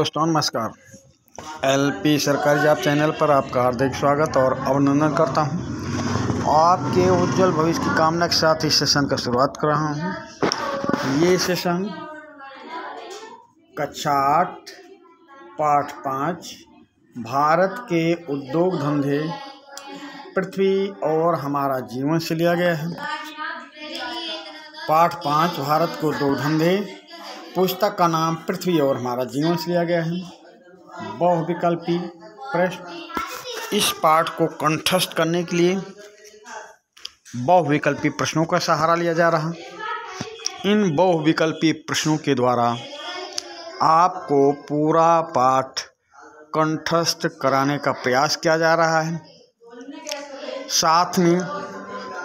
दोस्तों नमस्कार। एलपी सरकारी जॉब चैनल पर आपका हार्दिक स्वागत और अभिनंदन करता हूं। आपके उज्जवल भविष्य की कामना के साथ इस सेशन का शुरुआत कर रहा हूं। ये सेशन कक्षा 8 पाठ 5 भारत के उद्योग धंधे पृथ्वी और हमारा जीवन से लिया गया है। पाठ 5 भारत के उद्योग धंधे, पुस्तक का नाम पृथ्वी और हमारा जीवन से लिया गया है। बहुविकल्पी प्रश्न। इस पाठ को कंठस्थ करने के लिए बहुविकल्पी प्रश्नों का सहारा लिया जा रहा है। इन बहुविकल्पी प्रश्नों के द्वारा आपको पूरा पाठ कंठस्थ कराने का प्रयास किया जा रहा है। साथ में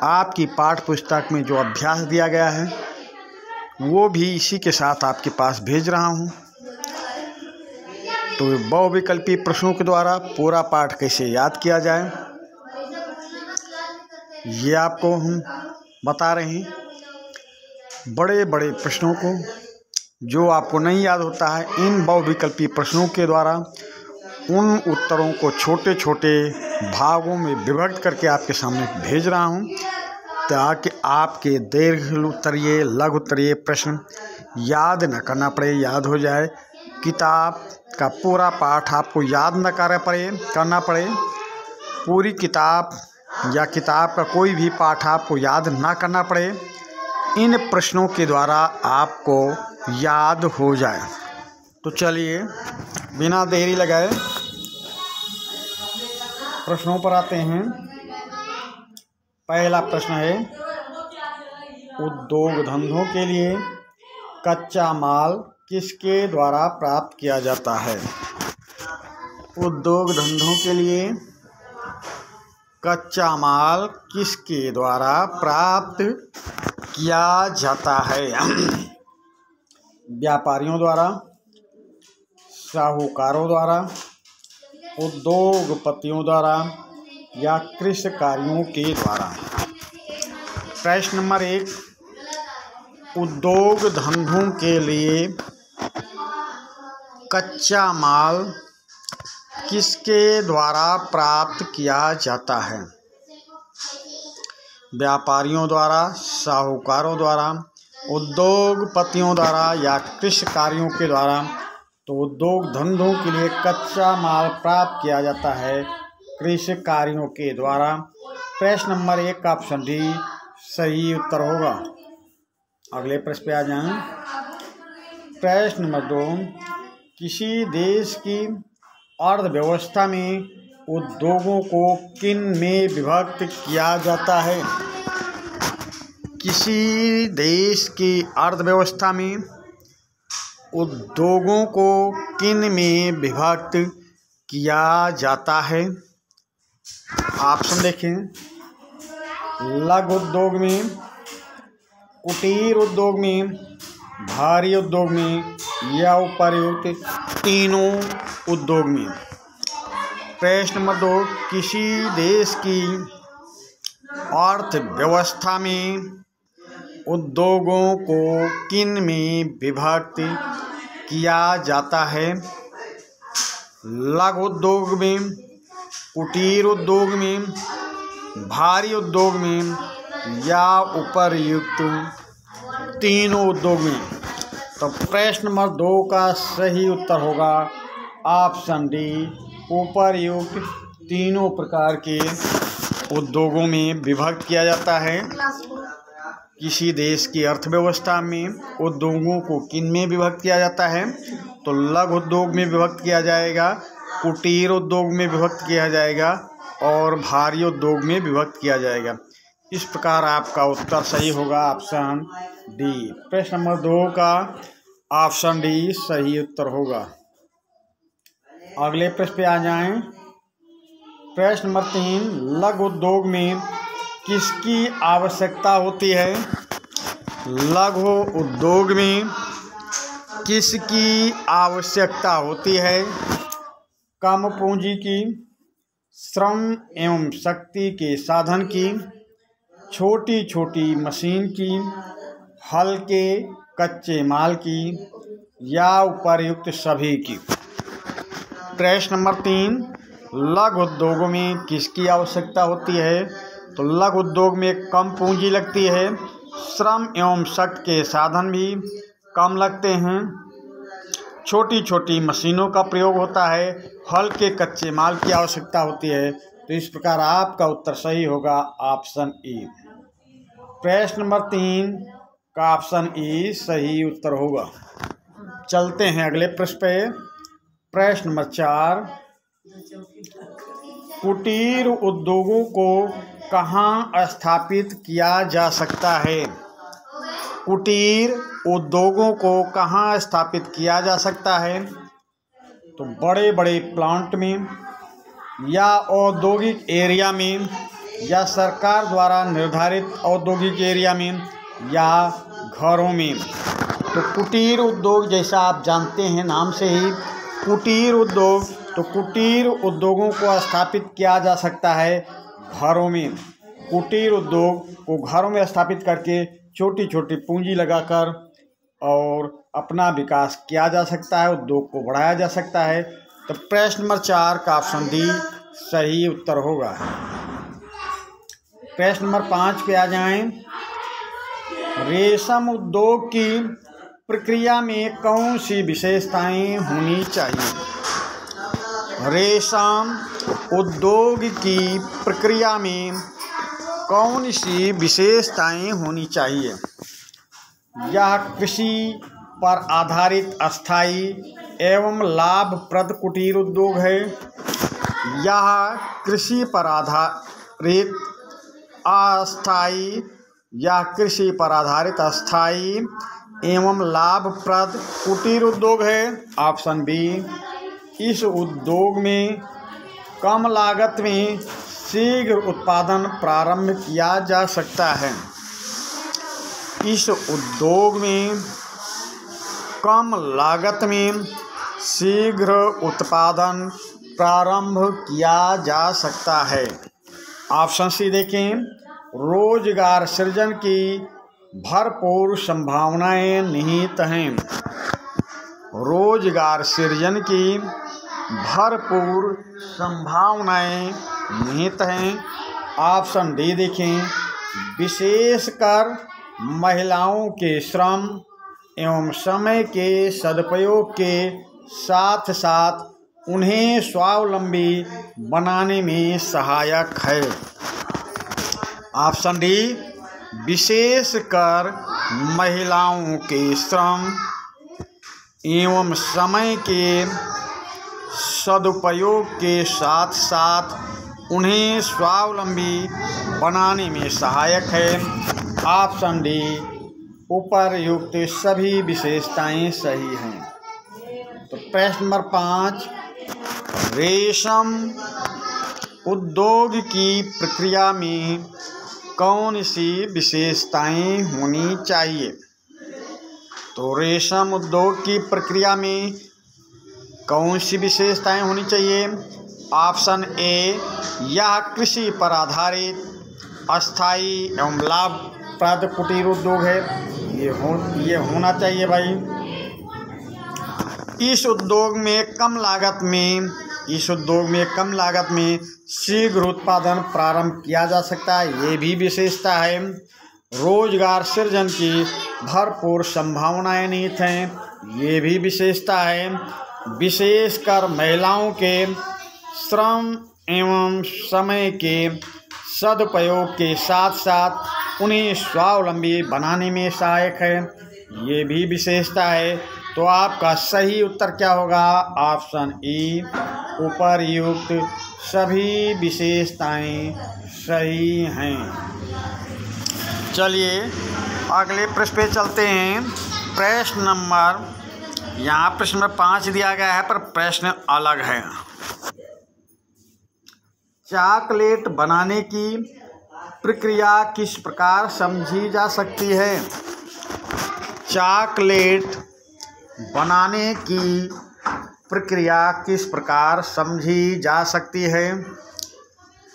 आपकी पाठ पुस्तक में जो अभ्यास दिया गया है वो भी इसी के साथ आपके पास भेज रहा हूँ। तो बहुविकल्पी प्रश्नों के द्वारा पूरा पाठ कैसे याद किया जाए ये आपको हम बता रहे हैं। बड़े बड़े प्रश्नों को जो आपको नहीं याद होता है, इन बहुविकल्पी प्रश्नों के द्वारा उन उत्तरों को छोटे छोटे भागों में विभक्त करके आपके सामने भेज रहा हूँ, ताकि आपके दीर्घ उत्तरीय लघु उत्तरीय प्रश्न याद न करना पड़े, याद हो जाए। किताब का पूरा पाठ आपको याद न करना पड़े। पूरी किताब या किताब का कोई भी पाठ आपको याद ना करना पड़े। इन प्रश्नों के द्वारा आपको याद हो जाए। तो चलिए बिना देरी लगाए प्रश्नों पर आते हैं। पहला प्रश्न है, उद्योग धंधों के लिए कच्चा माल किसके द्वारा प्राप्त किया जाता है? उद्योग धंधों के लिए कच्चा माल किसके द्वारा प्राप्त किया जाता है? व्यापारियों द्वारा, साहूकारों द्वारा, उद्योगपतियों द्वारा या कृषिकार्यों के द्वारा। प्रश्न नंबर 1, उद्योग धंधों के लिए कच्चा माल किसके द्वारा प्राप्त किया जाता है? व्यापारियों द्वारा, साहूकारों द्वारा, उद्योगपतियों द्वारा या कृषिकार्यों के द्वारा। तो उद्योग धंधों के लिए कच्चा माल प्राप्त किया जाता है कृषिकार्यों के द्वारा। प्रश्न नंबर 1 का ऑप्शन डी सही उत्तर होगा। अगले प्रश्न पे आ जाएं। प्रश्न नंबर 2, किसी देश की अर्थव्यवस्था में उद्योगों को किन में विभक्त किया जाता है? किसी देश की अर्थव्यवस्था में उद्योगों को किन में विभक्त किया जाता है? ऑप्शन देखें। लघु उद्योग में, कुटीर उद्योग में, भारी उद्योग में या उपर्युक्त तीनों उद्योग में। प्रश्न नंबर 2, किसी देश की अर्थव्यवस्था में उद्योगों को किन में विभक्त किया जाता है? लघु उद्योग में, कुटीर उद्योग में, भारी उद्योग में या उपर्युक्त तीनों उद्योग में। तो प्रश्न नंबर 2 का सही उत्तर होगा ऑप्शन डी, उपर्युक्त तीनों प्रकार के उद्योगों में विभक्त किया जाता है। किसी देश की अर्थव्यवस्था में उद्योगों को किन में विभक्त किया जाता है? तो लघु उद्योग में विभक्त किया जाएगा, कुटीर उद्योग में विभक्त किया जाएगा और भारी उद्योग में विभक्त किया जाएगा। इस प्रकार आपका उत्तर सही होगा ऑप्शन डी। प्रश्न नंबर 2 का ऑप्शन डी सही उत्तर होगा। अगले प्रश्न पे आ जाएं। प्रश्न नंबर 3, लघु उद्योग में किसकी आवश्यकता होती है? लघु उद्योग में किसकी आवश्यकता होती है? कम पूंजी की, श्रम एवं शक्ति के साधन की, छोटी छोटी मशीन की, हल्के कच्चे माल की या उपर्युक्त सभी की। प्रश्न नंबर 3, लघु उद्योगों में किसकी आवश्यकता होती है? तो लघु उद्योग में कम पूंजी लगती है, श्रम एवं शक्ति के साधन भी कम लगते हैं, छोटी छोटी मशीनों का प्रयोग होता है, हल्के कच्चे माल की आवश्यकता होती है। तो इस प्रकार आपका उत्तर सही होगा ऑप्शन ई। प्रश्न नंबर 3 का ऑप्शन ई सही उत्तर होगा। चलते हैं अगले प्रश्न पे। प्रश्न नंबर 4, कुटीर उद्योगों को कहाँ स्थापित किया जा सकता है? कुटीर उद्योगों को कहाँ स्थापित किया जा सकता है? तो बड़े बड़े प्लांट में या औद्योगिक एरिया में या सरकार द्वारा निर्धारित औद्योगिक एरिया में या घरों में। तो कुटीर उद्योग जैसा आप जानते हैं नाम से ही कुटीर उद्योग, तो कुटीर उद्योगों को स्थापित किया जा सकता है घरों में। कुटीर उद्योग को घरों में स्थापित करके छोटी छोटी पूंजी लगाकर और अपना विकास किया जा सकता है, उद्योग को बढ़ाया जा सकता है। तो प्रश्न नंबर 4 का ऑप्शन डी सही उत्तर होगा। प्रश्न नंबर 5 पे आ जाएं। रेशम उद्योग की प्रक्रिया में कौन सी विशेषताएं होनी चाहिए? रेशम उद्योग की प्रक्रिया में कौन सी विशेषताएं होनी चाहिए? यह कृषि पर आधारित अस्थायी एवं लाभप्रद कुटीर उद्योग है। यह कृषि पर आधारित अस्थायी एवं लाभप्रद कुटीर उद्योग है। Option B. इस उद्योग में कम लागत में शीघ्र उत्पादन प्रारंभ किया जा सकता है। इस उद्योग में कम लागत में शीघ्र उत्पादन प्रारंभ किया जा सकता है। ऑप्शन सी देखें। रोजगार सृजन की भरपूर संभावनाएं निहित हैं। रोजगार सृजन की भरपूर संभावनाएं निहित हैं। ऑप्शन डी देखें। विशेषकर महिलाओं के श्रम एवं समय के सदुपयोग के साथ साथ उन्हें स्वावलंबी बनाने में सहायक है। Option D. विशेषकर महिलाओं के श्रम एवं समय के सदुपयोग के साथ साथ उन्हें स्वावलंबी बनाने में सहायक है। Option D. उपर्युक्त सभी विशेषताएं सही हैं। तो प्रश्न नंबर 5, रेशम उद्योग की प्रक्रिया में कौन सी विशेषताएं होनी चाहिए? तो रेशम उद्योग की प्रक्रिया में कौन सी विशेषताएं होनी चाहिए? Option A. यह कृषि पर आधारित अस्थायी एवं लाभप्रद कुटीर उद्योग है। ये होना चाहिए भाई। इस उद्योग में कम लागत में शीघ्र उत्पादन प्रारंभ किया जा सकता है। ये भी विशेषता है। रोजगार सृजन की भरपूर संभावनाएं निहित हैं। ये भी विशेषता है। विशेषकर महिलाओं के श्रम एवं समय के सदुपयोग के साथ साथ उन्हें स्वावलंबी बनाने में सहायक है। ये भी विशेषता है। तो आपका सही उत्तर क्या होगा? Option E. उपर्युक्त सभी विशेषताएं सही हैं। चलिए अगले प्रश्न पे चलते हैं। प्रश्न नंबर 5 दिया गया है पर प्रश्न अलग है। चॉकलेट बनाने की प्रक्रिया किस प्रकार समझी जा सकती है? चॉकलेट बनाने की प्रक्रिया किस प्रकार समझी जा सकती है?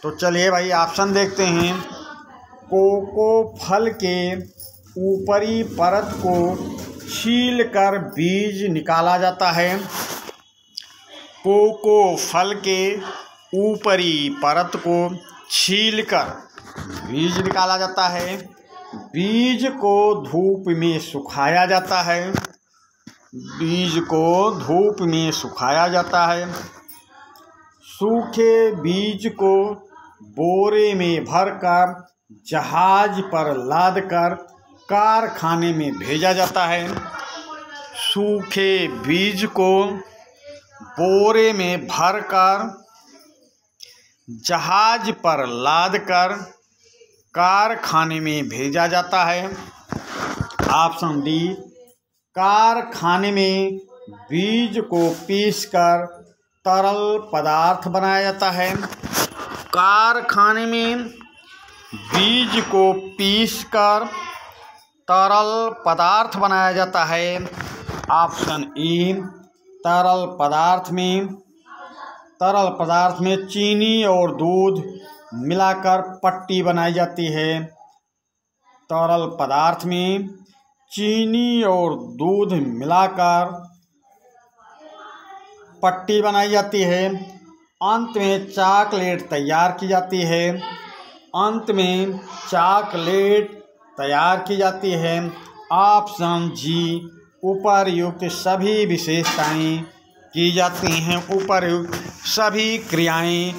तो चलिए भाई ऑप्शन देखते हैं। कोको फल के ऊपरी परत को छीलकर बीज निकाला जाता है। कोको फल के ऊपरी परत को छीलकर बीज निकाला जाता है। बीज को धूप में सुखाया जाता है। बीज को धूप में सुखाया जाता है। सूखे बीज को बोरे में भरकर जहाज पर लादकर कारखाने में भेजा जाता है। सूखे बीज को बोरे में भरकर जहाज पर लादकर कारखाने में भेजा जाता है। ऑप्शन डी, कारखाने में बीज को पीसकर तरल पदार्थ बनाया जाता है। कारखाने में बीज को पीसकर तरल पदार्थ बनाया जाता है। ऑप्शन ई, तरल पदार्थ में चीनी और दूध मिलाकर पट्टी बनाई जाती है। तरल पदार्थ में चीनी और दूध मिलाकर पट्टी बनाई जाती है। अंत में चॉकलेट तैयार की जाती है। ऑप्शन जी, उपर्युक्त सभी विशेषताएं की जाती हैं। उपर्युक्त सभी क्रियाएं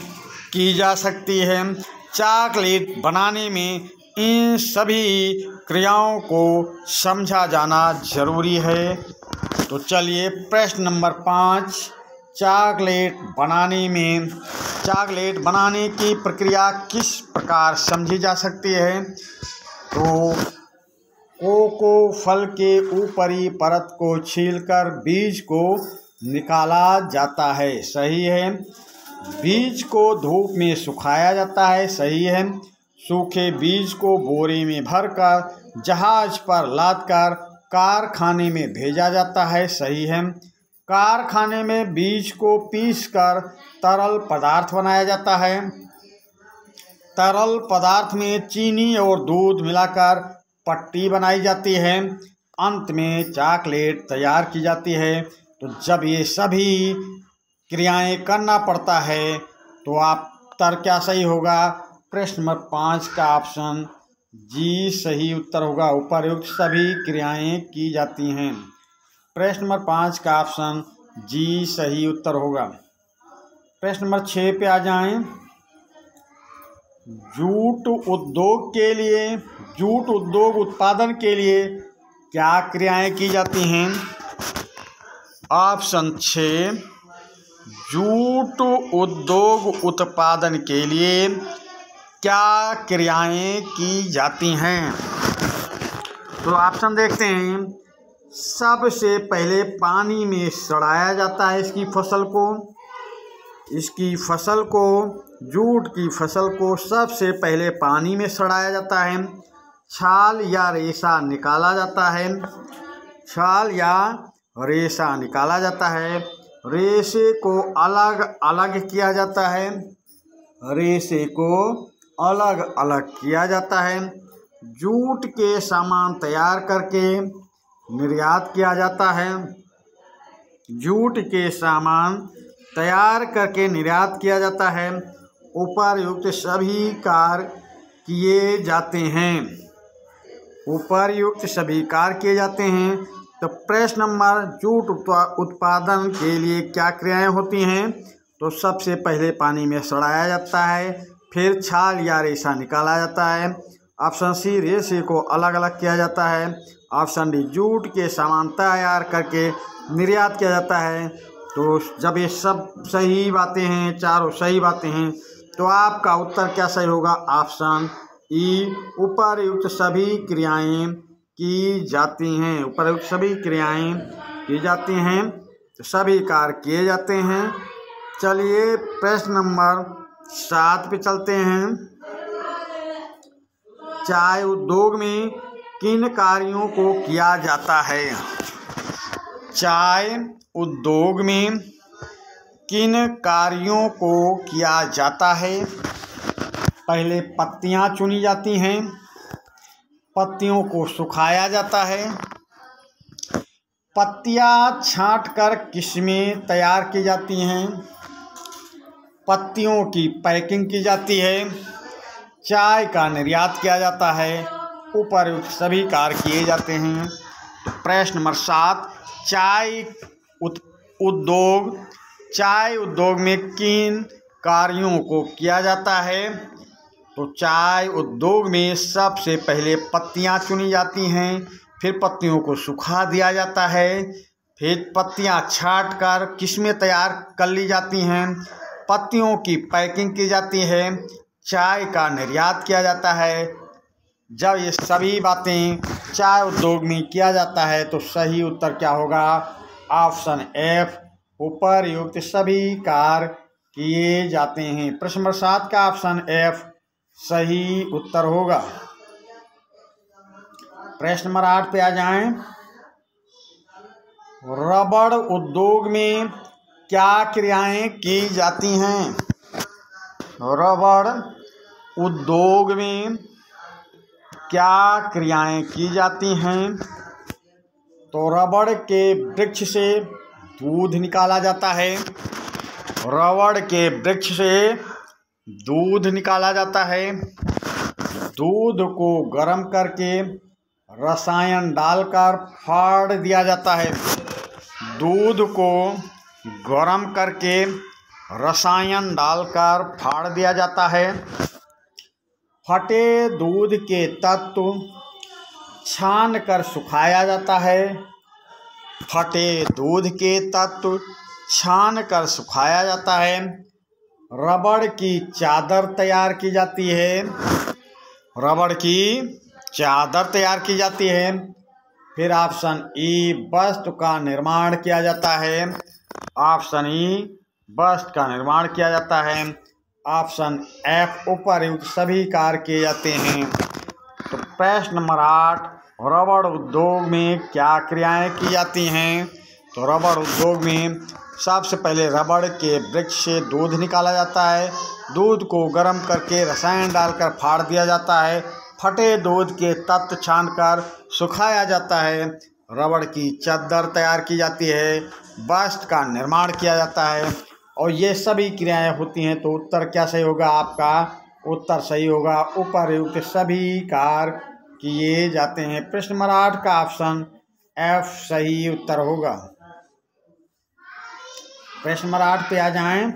की जा सकती है। चॉकलेट बनाने में इन सभी क्रियाओं को समझा जाना जरूरी है। तो चलिए प्रश्न नंबर 5, चॉकलेट बनाने की प्रक्रिया किस प्रकार समझी जा सकती है। तो कोको फल के ऊपरी परत को छीलकर बीज को निकाला जाता है, सही है। बीज को धूप में सुखाया जाता है, सही है। सूखे बीज को बोरे में भरकर जहाज पर लादकर कारखाने में भेजा जाता है, सही है। कारखाने में बीज को पीसकर तरल पदार्थ बनाया जाता है। तरल पदार्थ में चीनी और दूध मिलाकर पट्टी बनाई जाती है। अंत में चॉकलेट तैयार की जाती है। तो जब ये सभी क्रियाएं करना पड़ता है तो आप उत्तर क्या सही होगा। प्रश्न नंबर 5 का ऑप्शन जी सही उत्तर होगा। उपर्युक्त सभी क्रियाएं की जाती हैं। प्रश्न नंबर 5 का ऑप्शन जी सही उत्तर होगा। प्रश्न नंबर 6 पे आ जाएं। जूट उद्योग उत्पादन के लिए क्या क्रियाएं की जाती हैं। ऑप्शन 6, जूट उद्योग उत्पादन के लिए क्या क्रियाएं की जाती हैं। तो ऑप्शन देखते हैं। सबसे पहले पानी में सड़ाया जाता है इसकी फसल को जूट की फसल को सबसे पहले पानी में सड़ाया जाता है। छाल या रेशा निकाला जाता है। रेशे को अलग अलग किया जाता है। जूट के सामान तैयार करके निर्यात किया जाता है। उपर्युक्त सभी कार्य किए जाते हैं। तो प्रश्न नंबर, जूट उत्पादन के लिए क्या क्रियाएं होती हैं। तो सबसे पहले पानी में सड़ाया जाता है, फिर छाल या रेशा निकाला जाता है। ऑप्शन सी, रेशे को अलग अलग किया जाता है। ऑप्शन डी, जूट के सामान तैयार करके निर्यात किया जाता है। तो जब ये सब सही बातें हैं, चारों सही बातें हैं, तो आपका उत्तर क्या सही होगा। ऑप्शन ई, उपर्युक्त सभी क्रियाएं की जाती हैं। तो सभी कार्य किए जाते हैं। चलिए प्रश्न नंबर 7 पे चलते हैं। चाय उद्योग में किन कार्यों को किया जाता है। चाय उद्योग में किन कार्यों को किया जाता है। पहले पत्तियां चुनी जाती हैं, पत्तियों को सुखाया जाता है, पत्तियां छांटकर किस्में तैयार की जाती हैं। पत्तियों की पैकिंग की जाती है। चाय का निर्यात किया जाता है। उपर्युक्त सभी कार्य किए जाते हैं। प्रश्न नंबर 7, चाय उद्योग में किन कार्यों को किया जाता है? तो चाय उद्योग में सबसे पहले पत्तियां चुनी जाती हैं, फिर पत्तियों को सुखा दिया जाता है, फिर पत्तियां छांटकर किस्में तैयार कर ली जाती हैं, पत्तियों की पैकिंग की जाती है, चाय का निर्यात किया जाता है। जब ये सभी बातें चाय उद्योग में किया जाता है तो सही उत्तर क्या होगा? ऑप्शन एफ, उपर्युक्त सभी कार्य किए जाते हैं। प्रश्न नंबर 7 का ऑप्शन एफ सही उत्तर होगा। प्रश्न नंबर 8 पे आ जाएं। रबड़ उद्योग में क्या क्रियाएं की जाती हैं? रबड़ उद्योग में क्या क्रियाएं की जाती हैं? तो रबड़ के वृक्ष से दूध निकाला जाता है। रबड़ के वृक्ष से दूध निकाला जाता है। दूध को गर्म करके रसायन डालकर फाड़ दिया जाता है। दूध को गर्म करके रसायन डालकर फाड़ दिया जाता है। फटे दूध के तत्व छान कर सुखाया जाता है। फटे दूध के तत्व छान कर सुखाया जाता है। रबड़ की चादर तैयार की जाती है। रबड़ की चादर तैयार की जाती है। फिर ऑप्शन ई, वस्त्र का निर्माण किया जाता है। ऑप्शन ई, वस्त्र का निर्माण किया जाता है। ऑप्शन एफ, उपर्युक्त सभी कार्य किए जाते हैं। तो प्रश्न नंबर 8, रबड़ उद्योग में क्या क्रियाएं की जाती हैं? तो रबड़ उद्योग में सबसे पहले रबड़ के वृक्ष से दूध निकाला जाता है। दूध को गर्म करके रसायन डालकर फाड़ दिया जाता है। फटे दूध के तत्व छानकर सुखाया जाता है। रबड़ की चादर तैयार की जाती है। वस्त्र का निर्माण किया जाता है। और ये सभी क्रियाएं होती हैं। तो उत्तर क्या सही होगा? आपका उत्तर सही होगा, उपर्युक्त सभी कार्य किए जाते हैं। प्रश्न नंबर 8 का ऑप्शन एफ सही उत्तर होगा। प्रश्न नंबर 8 पे आ जाएं।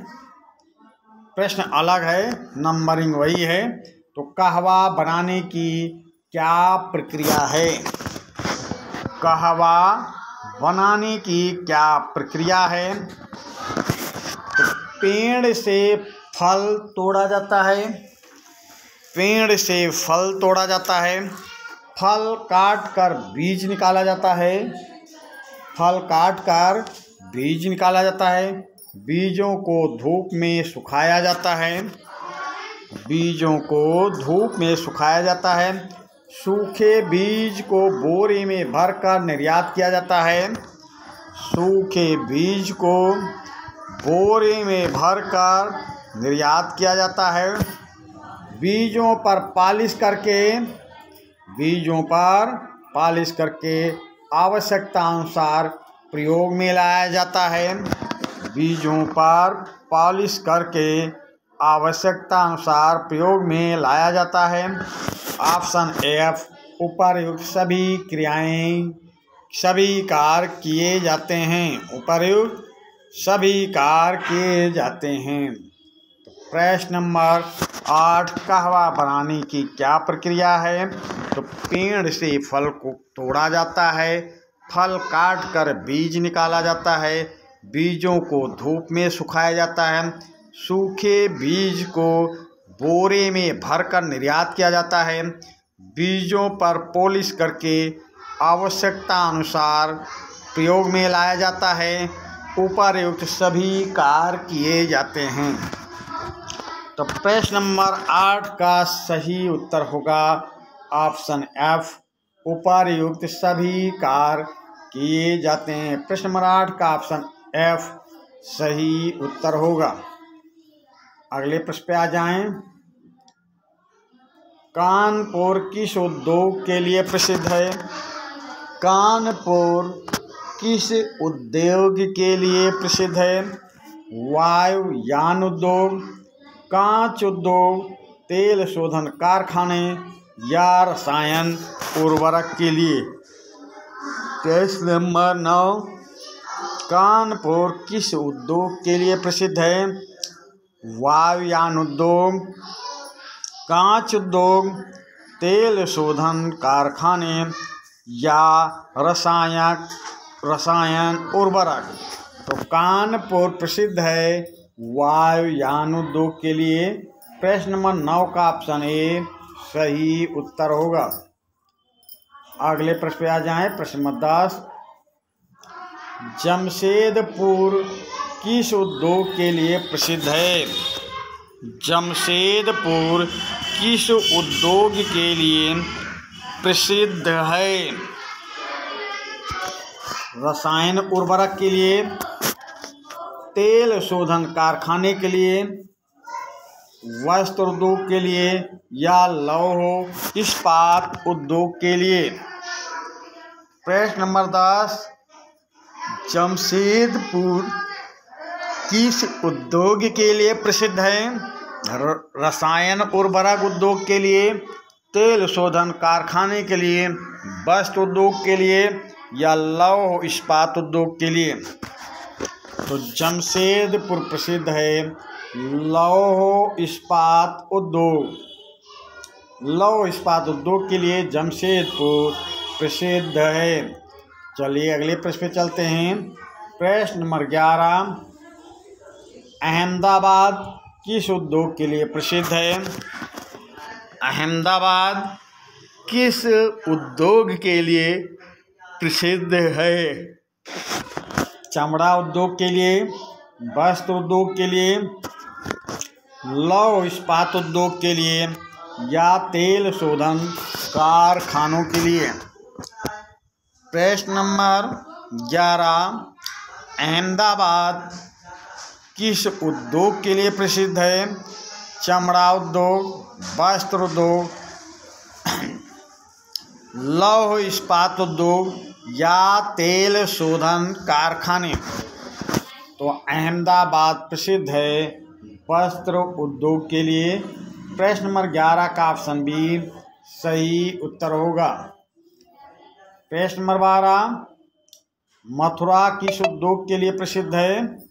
प्रश्न अलग है, नंबरिंग वही है। तो कहवा बनाने की क्या प्रक्रिया है? कहवा बनाने की क्या प्रक्रिया है? तो पेड़ से फल तोड़ा जाता है। पेड़ से फल तोड़ा जाता है। फल काट कर बीज निकाला जाता है। फल काट कर बीज निकाला जाता है। बीजों को धूप में सुखाया जाता है। बीजों को धूप में सुखाया जाता है। सूखे बीज को बोरे में भरकर निर्यात किया जाता है। सूखे बीज को बोरे में भरकर निर्यात किया जाता है। बीजों पर पालिश करके आवश्यकता अनुसार प्रयोग में लाया जाता है। बीजों पर पॉलिश करके आवश्यकता अनुसार प्रयोग में लाया जाता है। ऑप्शन एफ, उपर्युक्त सभी क्रियाएं सभी कार्य किए जाते हैं। उपर्युक्त सभी कार्य किए जाते हैं। तो प्रश्न नंबर 8, कहवा बनाने की क्या प्रक्रिया है? तो पेड़ से फल को तोड़ा जाता है। फल काट कर बीज निकाला जाता है। बीजों को धूप में सुखाया जाता है। सूखे बीज को बोरे में भरकर निर्यात किया जाता है। बीजों पर पॉलिश करके आवश्यकता अनुसार प्रयोग में लाया जाता है। उपर्युक्त सभी कार्य किए जाते हैं। तो प्रश्न नंबर 8 का सही उत्तर होगा ऑप्शन एफ, उपर्युक्त सभी कार्य किए जाते हैं। प्रश्न नंबर 8 का ऑप्शन एफ सही उत्तर होगा। अगले प्रश्न पे आ जाएं। कानपुर किस उद्योग के लिए प्रसिद्ध है? कानपुर किस उद्योग के लिए प्रसिद्ध है? वायुयान उद्योग, कांच उद्योग, तेल शोधन कारखाने या रसायन उर्वरक के लिए। प्रश्न नंबर 9, कानपुर किस उद्योग के लिए प्रसिद्ध है? वायुयान उद्योग, कांच उद्योग, तेल शोधन कारखाने या रसायन उर्वरक। तो कानपुर प्रसिद्ध है वायुयान उद्योग के लिए। प्रश्न नंबर 9 का ऑप्शन ए सही उत्तर होगा। अगले प्रश्न पे आ जाएं। प्रश्न नंबर 10, जमशेदपुर किस उद्योग के लिए प्रसिद्ध है? जमशेदपुर किस उद्योग के लिए प्रसिद्ध है? रसायन उर्वरक के लिए, तेल शोधन कारखाने के लिए, वस्त्र उद्योग के लिए या लौह इस्पात उद्योग के लिए। प्रश्न नंबर 10, जमशेदपुर किस उद्योग के लिए प्रसिद्ध है? रसायन उर्वरक उद्योग के लिए, तेल शोधन कारखाने के लिए, वस्त्र उद्योग के लिए या लौह इस्पात उद्योग के लिए। तो जमशेदपुर प्रसिद्ध है लौह इस्पात उद्योग। लौह इस्पात उद्योग के लिए जमशेदपुर प्रसिद्ध है। चलिए अगले प्रश्न पे चलते हैं। प्रश्न नंबर 11, अहमदाबाद किस उद्योग के लिए प्रसिद्ध है? अहमदाबाद किस उद्योग के लिए प्रसिद्ध है? चमड़ा उद्योग के लिए, वस्त्र उद्योग के लिए, लौह इस्पात उद्योग के लिए या तेल शोधन कारखानों के लिए। प्रश्न नंबर 11, अहमदाबाद किस उद्योग के लिए प्रसिद्ध है? चमड़ा उद्योग, वस्त्र उद्योग, लौह इस्पात उद्योग या तेल शोधन कारखाने। तो अहमदाबाद प्रसिद्ध है वस्त्र उद्योग के लिए। प्रश्न नंबर 11 का ऑप्शन बी सही उत्तर होगा। प्रश्न नंबर 12, मथुरा किस उद्योग के लिए प्रसिद्ध है?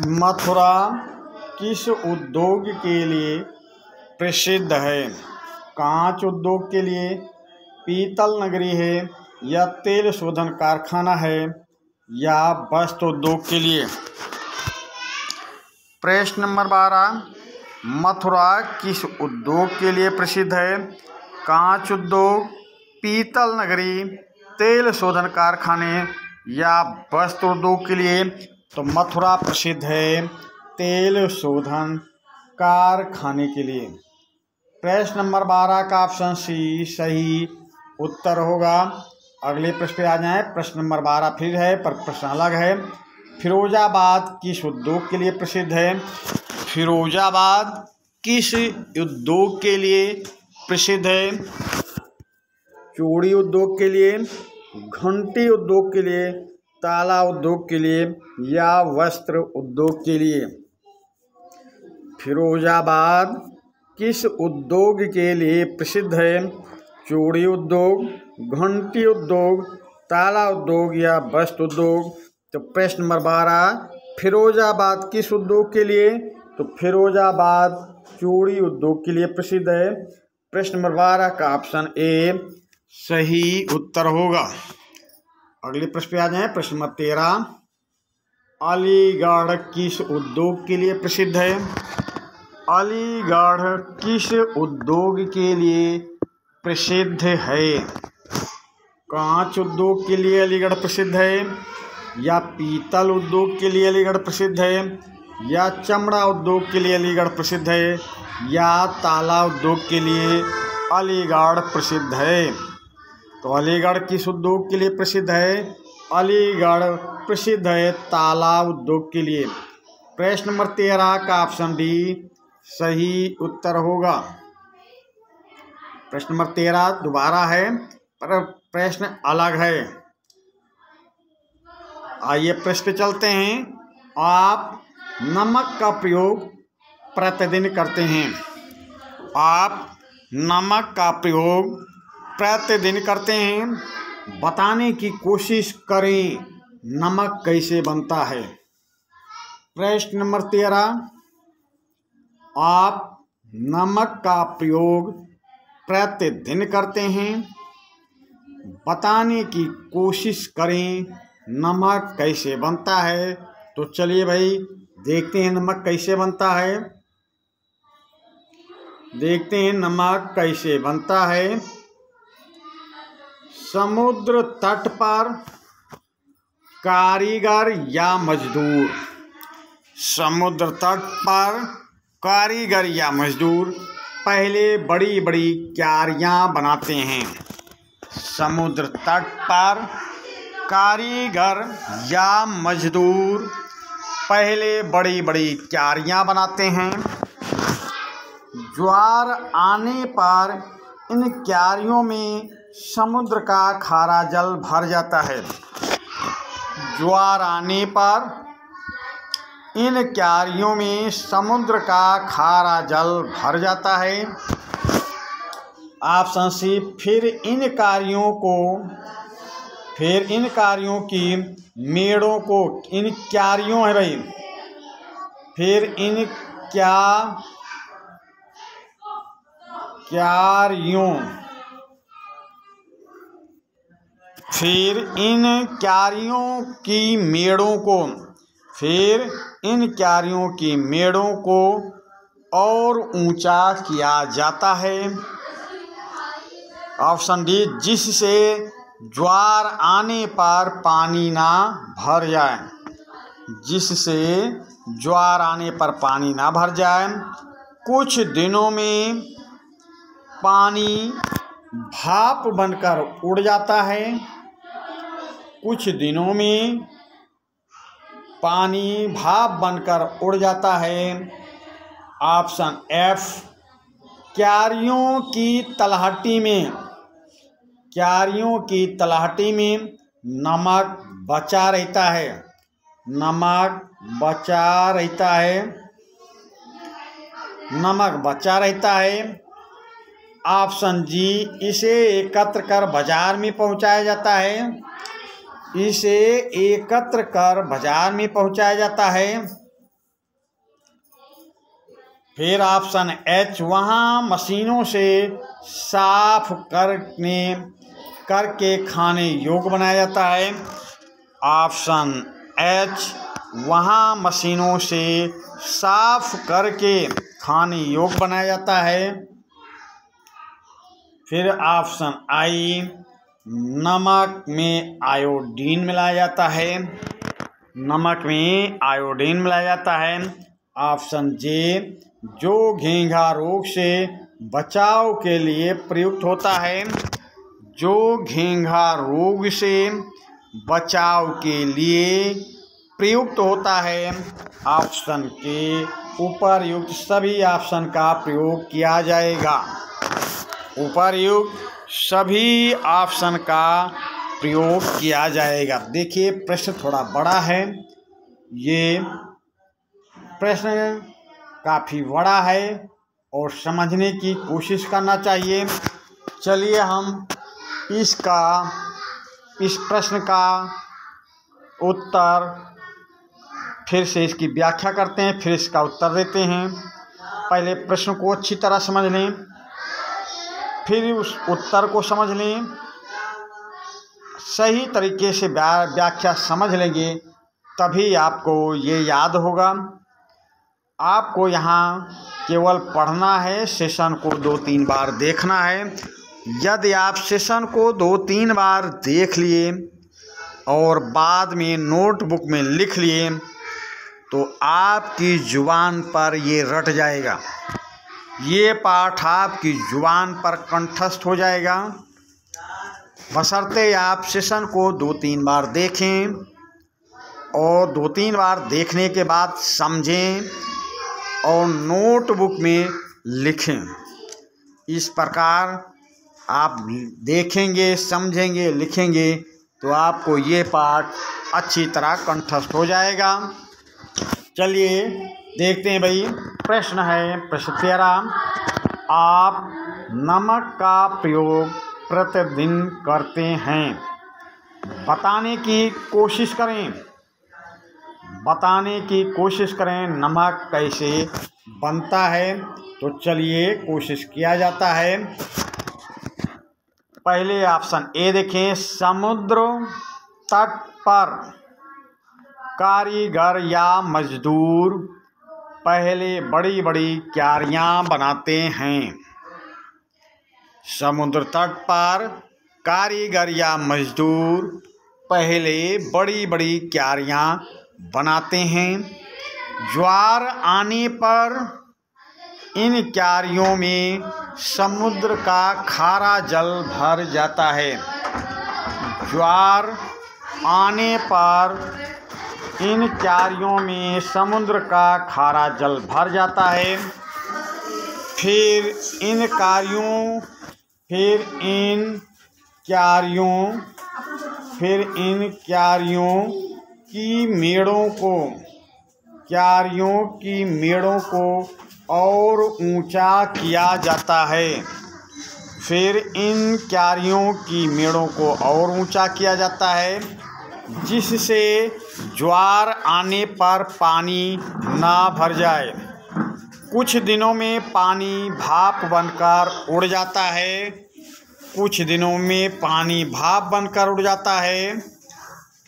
मथुरा किस उद्योग के लिए प्रसिद्ध है? कांच उद्योग के लिए, पीतल नगरी है या तेल शोधन कारखाना है या वस्त्र उद्योग के लिए। प्रश्न नंबर 12, मथुरा किस उद्योग के लिए प्रसिद्ध है? कांच उद्योग, पीतल नगरी, तेल शोधन कारखाने या वस्त्र उद्योग के लिए। तो मथुरा प्रसिद्ध है तेल शोधन कारखाने के लिए। प्रश्न नंबर 12 का ऑप्शन सी सही उत्तर होगा। अगले प्रश्न पे आ जाएं। प्रश्न नंबर 12 फिर है पर प्रश्न अलग है। फिरोजाबाद किस उद्योग के लिए प्रसिद्ध है? फिरोजाबाद किस उद्योग के लिए प्रसिद्ध है? चूड़ी उद्योग के लिए, घंटी उद्योग के लिए, ताला उद्योग के लिए या वस्त्र उद्योग के लिए। फिरोजाबाद किस उद्योग के लिए प्रसिद्ध है? चूड़ी उद्योग, घंटी उद्योग, ताला उद्योग या वस्त्र उद्योग। तो प्रश्न नंबर 12, फिरोजाबाद किस उद्योग के लिए? तो फिरोजाबाद चूड़ी उद्योग के लिए प्रसिद्ध है। प्रश्न नंबर 12 का ऑप्शन ए सही उत्तर होगा। अगले प्रश्न पे आ जाएं। प्रश्न नंबर 13, अलीगढ़ किस उद्योग के लिए प्रसिद्ध है? अलीगढ़ किस उद्योग के लिए प्रसिद्ध है? कांच उद्योग के लिए अलीगढ़ प्रसिद्ध है या पीतल उद्योग के लिए अलीगढ़ प्रसिद्ध है या चमड़ा उद्योग के लिए अलीगढ़ प्रसिद्ध है या ताला उद्योग के लिए अलीगढ़ प्रसिद्ध है। तो अलीगढ़ किस उद्योग के लिए प्रसिद्ध है? अलीगढ़ प्रसिद्ध है ताला उद्योग के लिए। प्रश्न नंबर 13 का ऑप्शन डी सही उत्तर होगा। प्रश्न नंबर 13 दोबारा है पर प्रश्न अलग है। आइए प्रश्न पे चलते हैं। आप नमक का प्रयोग प्रतिदिन करते हैं। आप नमक का प्रयोग प्रतिदिन करते हैं। बताने की कोशिश करें नमक कैसे बनता है। प्रश्न नंबर 13 आप नमक का प्रयोग प्रतिदिन करते हैं। बताने की कोशिश करें नमक कैसे बनता है। तो चलिए भाई देखते हैं नमक कैसे बनता है। देखते हैं नमक कैसे बनता है। समुद्र तट पर कारीगर या मजदूर। समुद्र तट पर कारीगर या मजदूर पहले बड़ी बड़ी क्यारियां बनाते हैं। समुद्र तट पर कारीगर या मजदूर पहले बड़ी बड़ी क्यारियां बनाते हैं। ज्वार आने पर इन क्यारियों में समुद्र का खारा जल भर जाता है। ज्वार आने पर इन क्यारियों में समुद्र का खारा जल भर जाता है। ऑप्शन सी फिर इन कार्यों की मेड़ों को इन क्यारियों है भाई। फिर इन क्यारियों की मेड़ों को और ऊंचा किया जाता है। ऑप्शन डी जिससे ज्वार आने पर पानी ना भर जाए। जिससे ज्वार आने पर पानी ना भर जाए। कुछ दिनों में पानी भाप बनकर उड़ जाता है। कुछ दिनों में पानी भाप बनकर उड़ जाता है। ऑप्शन एफ क्यारियों की तलहटी में नमक बचा रहता है। नमक बचा रहता है। ऑप्शन जी इसे एकत्र कर बाजार में पहुंचाया जाता है। फिर ऑप्शन एच वहाँ मशीनों से साफ करके खाने योग्य बनाया जाता है। ऑप्शन एच वहाँ मशीनों से साफ करके खाने योग्य बनाया जाता है। फिर ऑप्शन आई नमक में आयोडीन मिलाया जाता है। ऑप्शन जे जो घेंघा रोग से बचाव के लिए प्रयुक्त होता है। ऑप्शन के उपर्युक्त सभी ऑप्शन का प्रयोग किया जाएगा। देखिए प्रश्न थोड़ा बड़ा है। ये प्रश्न काफ़ी बड़ा है और समझने की कोशिश करना चाहिए। चलिए हम इस प्रश्न का उत्तर फिर से इसकी व्याख्या करते हैं, फिर इसका उत्तर देते हैं। पहले प्रश्न को अच्छी तरह समझ लें, फिर उस उत्तर को समझ लें। सही तरीके से व्याख्या समझ लेंगे तभी आपको ये याद होगा। आपको यहाँ केवल पढ़ना है, सेशन को 2-3 बार देखना है। यदि आप सेशन को 2-3 बार देख लिए और बाद में नोटबुक में लिख लिए तो आपकी जुबान पर ये रट जाएगा। ये पाठ आपकी जुबान पर कंठस्थ हो जाएगा। बशर्ते आप सेशन को 2-3 बार देखें और 2-3 बार देखने के बाद समझें और नोटबुक में लिखें। इस प्रकार आप देखेंगे, समझेंगे, लिखेंगे तो आपको ये पाठ अच्छी तरह कंठस्थ हो जाएगा। चलिए देखते हैं भाई। प्रश्न है प्रश्न 13, आप नमक का प्रयोग प्रतिदिन करते हैं, बताने की कोशिश करें। बताने की कोशिश करें नमक कैसे बनता है। तो चलिए कोशिश किया जाता है। पहले ऑप्शन ए देखें, समुद्र तट पर कारीगर या मजदूर पहले बड़ी बड़ी क्यारियां बनाते हैं। समुद्र तट पर कारीगर या मजदूर पहले बड़ी बड़ी क्यारियां बनाते हैं। ज्वार आने पर इन क्यारियों में समुद्र का खारा जल भर जाता है। ज्वार आने पर इन क्यारियों में समुद्र का खारा जल भर जाता है। फिर इन क्यारियों की मेड़ों को और ऊंचा किया जाता है। फिर इन क्यारियों की मेड़ों को और ऊंचा किया जाता है, जिससे ज्वार आने पर पानी ना भर जाए। कुछ दिनों में पानी भाप बनकर उड़ जाता है।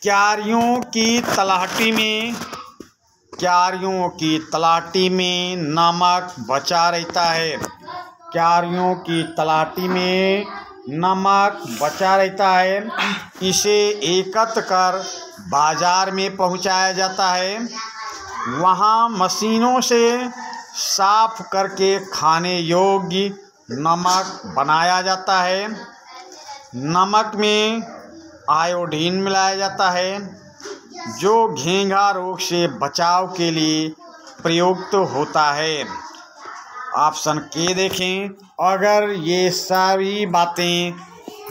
क्यारियों की तलाटी में नमक बचा रहता है। इसे एकत्र कर बाजार में पहुंचाया जाता है। वहां मशीनों से साफ करके खाने योग्य नमक बनाया जाता है। नमक में आयोडीन मिलाया जाता है, जो घेंघा रोग से बचाव के लिए प्रयुक्त होता है। ऑप्शन के देखें। अगर ये सारी बातें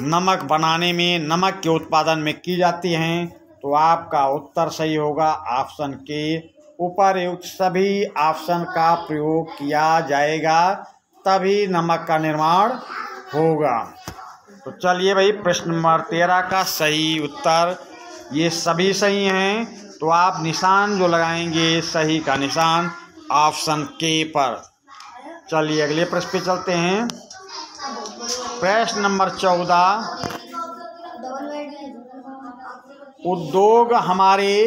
नमक बनाने में, नमक के उत्पादन में की जाती हैं तो आपका उत्तर सही होगा ऑप्शन के। उपर्युक्त सभी ऑप्शन का प्रयोग किया जाएगा, तभी नमक का निर्माण होगा। तो चलिए भाई, प्रश्न नंबर 13 का सही उत्तर ये सभी सही हैं। तो आप निशान जो लगाएंगे, सही का निशान ऑप्शन के पर। चलिए अगले प्रश्न पे चलते हैं। प्रश्न नंबर 14, उद्योग हमारे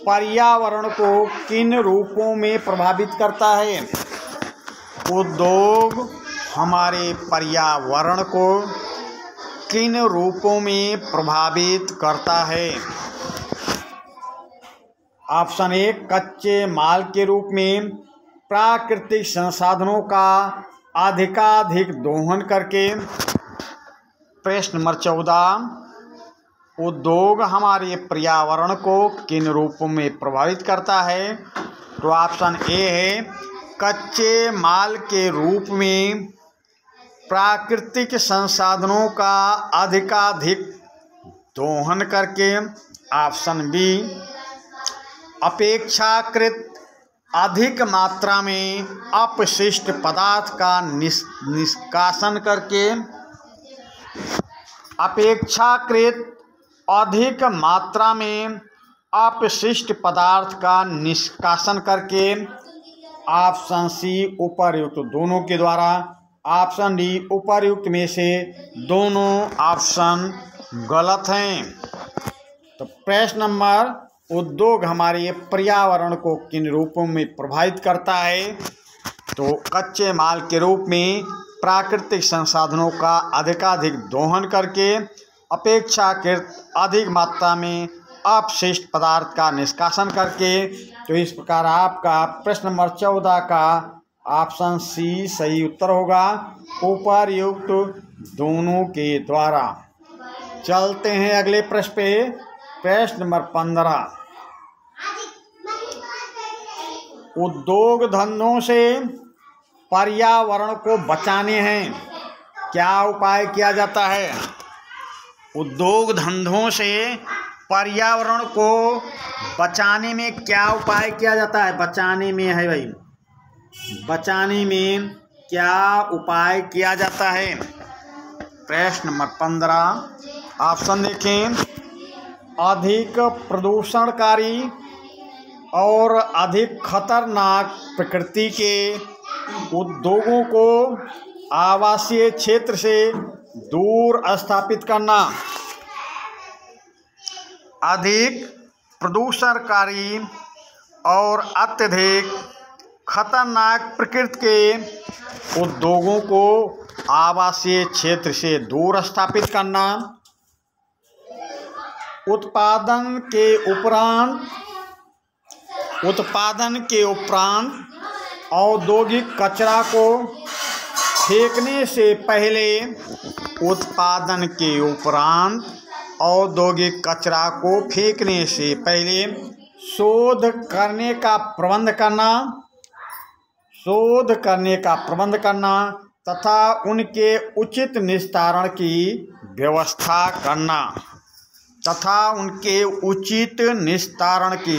पर्यावरण को किन रूपों में प्रभावित करता है। उद्योग हमारे पर्यावरण को किन रूपों में प्रभावित करता है। ऑप्शन ए, कच्चे माल के रूप में, प्राकृतिक संसाधनों का अधिकाधिक दोहन करके। प्रश्न नंबर 14, उद्योग हमारे पर्यावरण को किन रूपों में प्रभावित करता है। तो ऑप्शन ए है, कच्चे माल के रूप में, प्राकृतिक संसाधनों का अधिकाधिक दोहन करके। ऑप्शन बी, अपेक्षाकृत अधिक मात्रा में अपशिष्ट पदार्थ का निष्कासन करके। अपेक्षाकृत अधिक मात्रा में अपशिष्ट पदार्थ का निष्कासन करके। ऑप्शन सी, उपर्युक्त दोनों के द्वारा। ऑप्शन डी, उपर्युक्त में से दोनों ऑप्शन गलत हैं। तो प्रश्न नंबर, उद्योग हमारे पर्यावरण को किन रूपों में प्रभावित करता है। तो कच्चे माल के रूप में, प्राकृतिक संसाधनों का अधिकाधिक दोहन करके, अपेक्षाकृत अधिक मात्रा में अपशिष्ट पदार्थ का निष्कासन करके। तो इस प्रकार आपका प्रश्न नंबर 14 का ऑप्शन सी सही उत्तर होगा, उपर्युक्त दोनों के द्वारा। चलते हैं अगले प्रश्न पे। प्रश्न नंबर 15, उद्योग धंधों से पर्यावरण को बचाने हैं क्या उपाय किया जाता है? उद्योग धंधों से पर्यावरण को बचाने में क्या उपाय किया जाता है? बचाने में है भाई, बचाने में क्या उपाय किया जाता है? प्रश्न नंबर 15 ऑप्शन देखें। अधिक प्रदूषणकारी और अधिक खतरनाक प्रकृति के उद्योगों को आवासीय क्षेत्र से दूर स्थापित करना। अधिक प्रदूषणकारी और अत्यधिक खतरनाक प्रकृति के उद्योगों को आवासीय क्षेत्र से दूर स्थापित करना। उत्पादन के उपरांत औद्योगिक कचरा को फेंकने से पहले उत्पादन के उपरांत औद्योगिक कचरा को फेंकने से पहले शोध करने का प्रबंध करना तथा उनके उचित निस्तारण की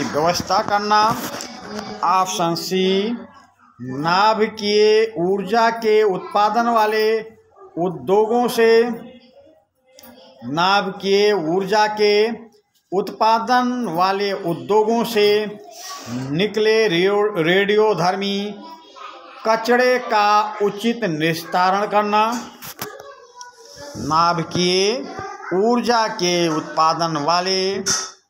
व्यवस्था करना। ऑप्शन सी नाभिकीय ऊर्जा के उत्पादन वाले उद्योगों से निकले रेडियोधर्मी कचरे का उचित निस्तारण करना। नाभिकीय ऊर्जा के उत्पादन वाले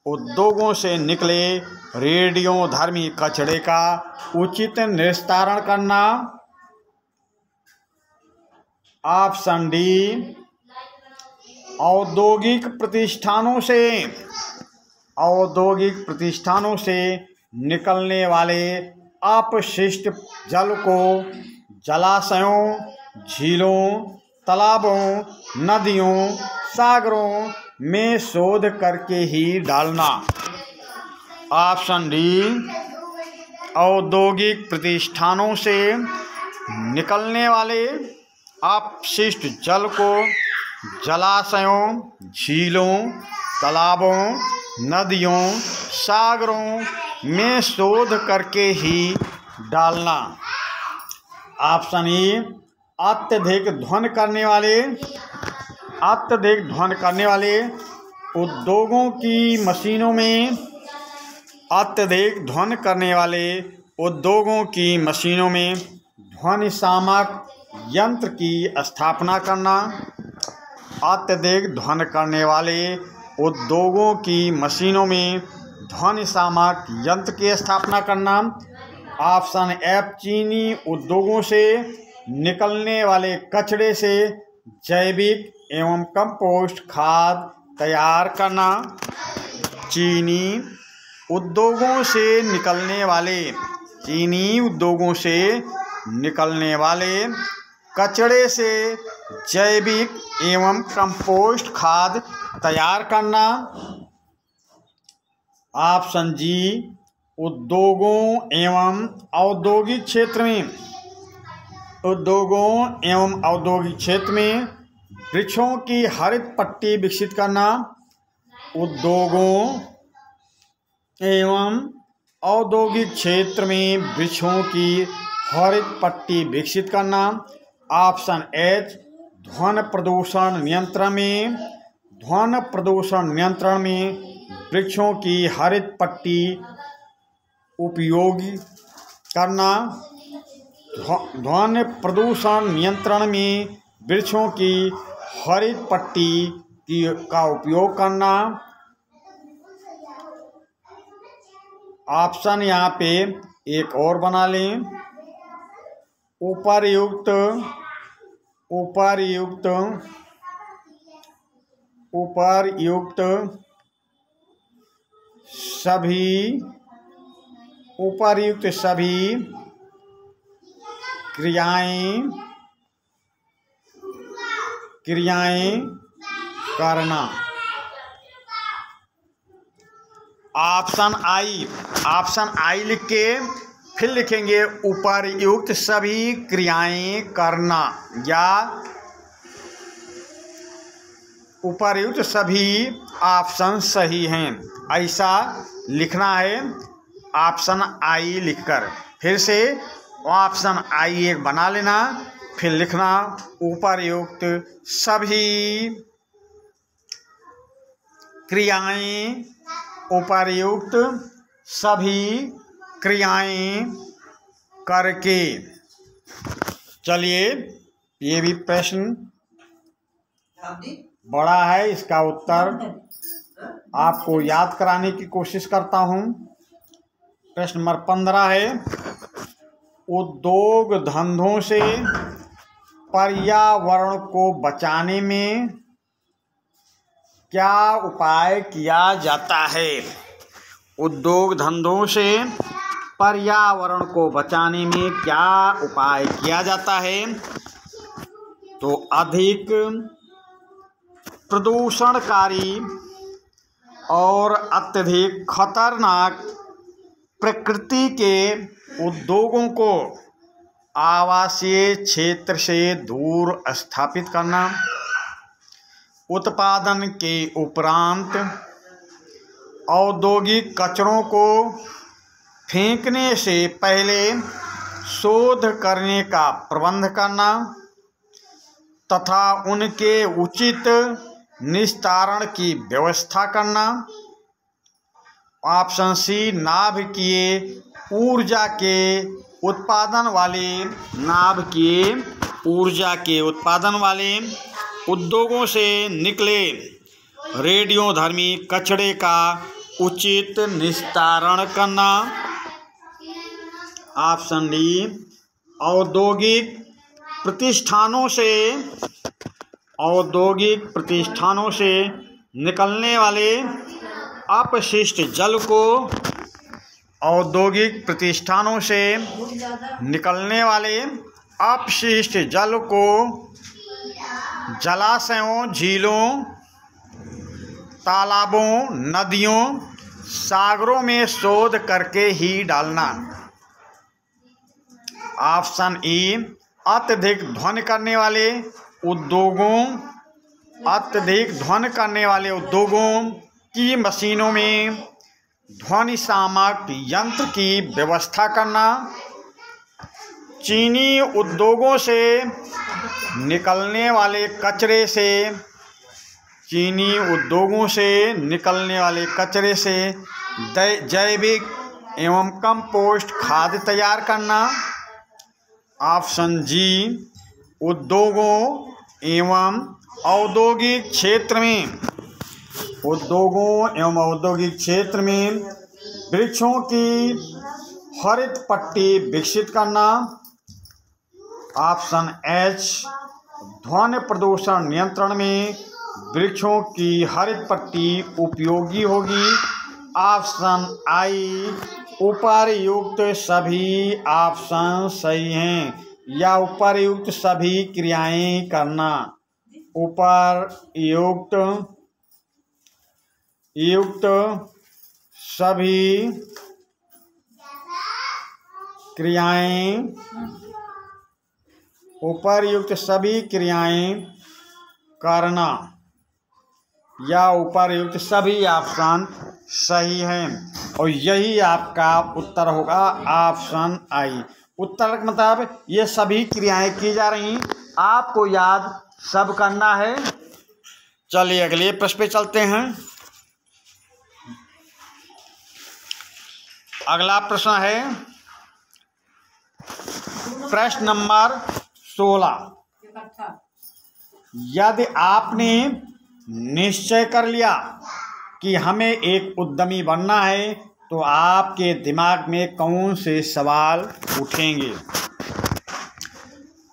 उद्योगों से निकले रेडियोधर्मी कचरे का उचित निस्तारण करना। ऑप्शन डी औद्योगिक प्रतिष्ठानों से निकलने वाले अपशिष्ट जल को जलाशयों, झीलों, तालाबों, नदियों, सागरों में शोध करके ही डालना। ऑप्शन डी औद्योगिक प्रतिष्ठानों से निकलने वाले अपशिष्ट जल को जलाशयों, झीलों, तालाबों, नदियों, सागरों में शोध करके ही डालना। ऑप्शन ई अत्यधिक ध्वनि करने वाले उद्योगों की मशीनों में ध्वनिशामक यंत्र की स्थापना करना। अत्यधिक ध्वनि करने वाले उद्योगों की मशीनों में ध्वनिशामक यंत्र की स्थापना करना। ऑप्शन एफ चीनी उद्योगों से निकलने वाले कचरे से जैविक एवं कंपोस्ट खाद तैयार करना। चीनी उद्योगों से निकलने वाले कचरे से जैविक एवं कंपोस्ट खाद तैयार करना। ऑप्शन जी उद्योगों एवं औद्योगिक क्षेत्र में वृक्षों की हरित पट्टी विकसित करना। उद्योगों एवं औद्योगिक क्षेत्र में वृक्षों की हरित पट्टी विकसित करना। ऑप्शन एच ध्वनि प्रदूषण नियंत्रण में वृक्षों की हरित पट्टी उपयोग करना। ध्वनि प्रदूषण नियंत्रण में वृक्षों की हरित पट्टी का उपयोग करना। ऑप्शन यहाँ पे एक और बना लें। उपर्युक्त सभी क्रियाएं करना। ऑप्शन आई लिख के फिर लिखेंगे उपर्युक्त सभी क्रियाएं करना, या उपर्युक्त सभी ऑप्शन सही हैं, ऐसा लिखना है ऑप्शन आई लिखकर। फिर से ऑप्शन आई एक बना लेना, फिर लिखना उपर्युक्त सभी क्रियाएं, उपर्युक्त सभी क्रियाएं करके। चलिए, ये भी प्रश्न बड़ा है, इसका उत्तर आपको याद कराने की कोशिश करता हूँ। प्रश्न नंबर 15 है, उद्योग धंधों से पर्यावरण को बचाने में क्या उपाय किया जाता है? उद्योग धंधों से पर्यावरण को बचाने में क्या उपाय किया जाता है? तो अधिक प्रदूषणकारी और अत्यधिक खतरनाक प्रकृति के उद्योगों को आवासीय क्षेत्र से दूर स्थापित करना, उत्पादन के उपरांत औद्योगिक कचरों को फेंकने से पहले शोध करने का प्रबंध करना तथा उनके उचित निस्तारण की व्यवस्था करना। ऑप्शन सी, नाभिकीय ऊर्जा के उत्पादन वाले उद्योगों से निकले रेडियोधर्मी कचरे का उचित निस्तारण करना। ऑप्शन डी, औद्योगिक प्रतिष्ठानों से निकलने वाले अपशिष्ट जल को जलाशयों, झीलों, तालाबों, नदियों, सागरों में शोध करके ही डालना। ऑप्शन ई, अत्यधिक ध्वनि करने वाले उद्योगों की मशीनों में ध्वनिशामक यंत्र की व्यवस्था करना। चीनी उद्योगों से निकलने वाले कचरे से जैविक एवं कंपोस्ट खाद तैयार करना। ऑप्शन जी, उद्योगों एवं औद्योगिक क्षेत्र में वृक्षों की हरित पट्टी विकसित करना। ऑप्शन एच, ध्वनि प्रदूषण नियंत्रण में वृक्षों की हरित पट्टी उपयोगी होगी। ऑप्शन आई, उपर्युक्त सभी ऑप्शन सही हैं, या उपर्युक्त सभी क्रियाएं करना। उपर्युक्त सभी क्रियाएं करना, या उपर्युक्त सभी ऑप्शन सही हैं, और यही आपका उत्तर होगा ऑप्शन आई। उत्तर का मतलब ये सभी क्रियाएं की जा रही, आपको याद सब करना है। चलिए अगले प्रश्न पे चलते हैं। अगला प्रश्न है प्रश्न नंबर 16। यदि आपने निश्चय कर लिया कि हमें एक उद्यमी बनना है तो आपके दिमाग में कौन से सवाल उठेंगे?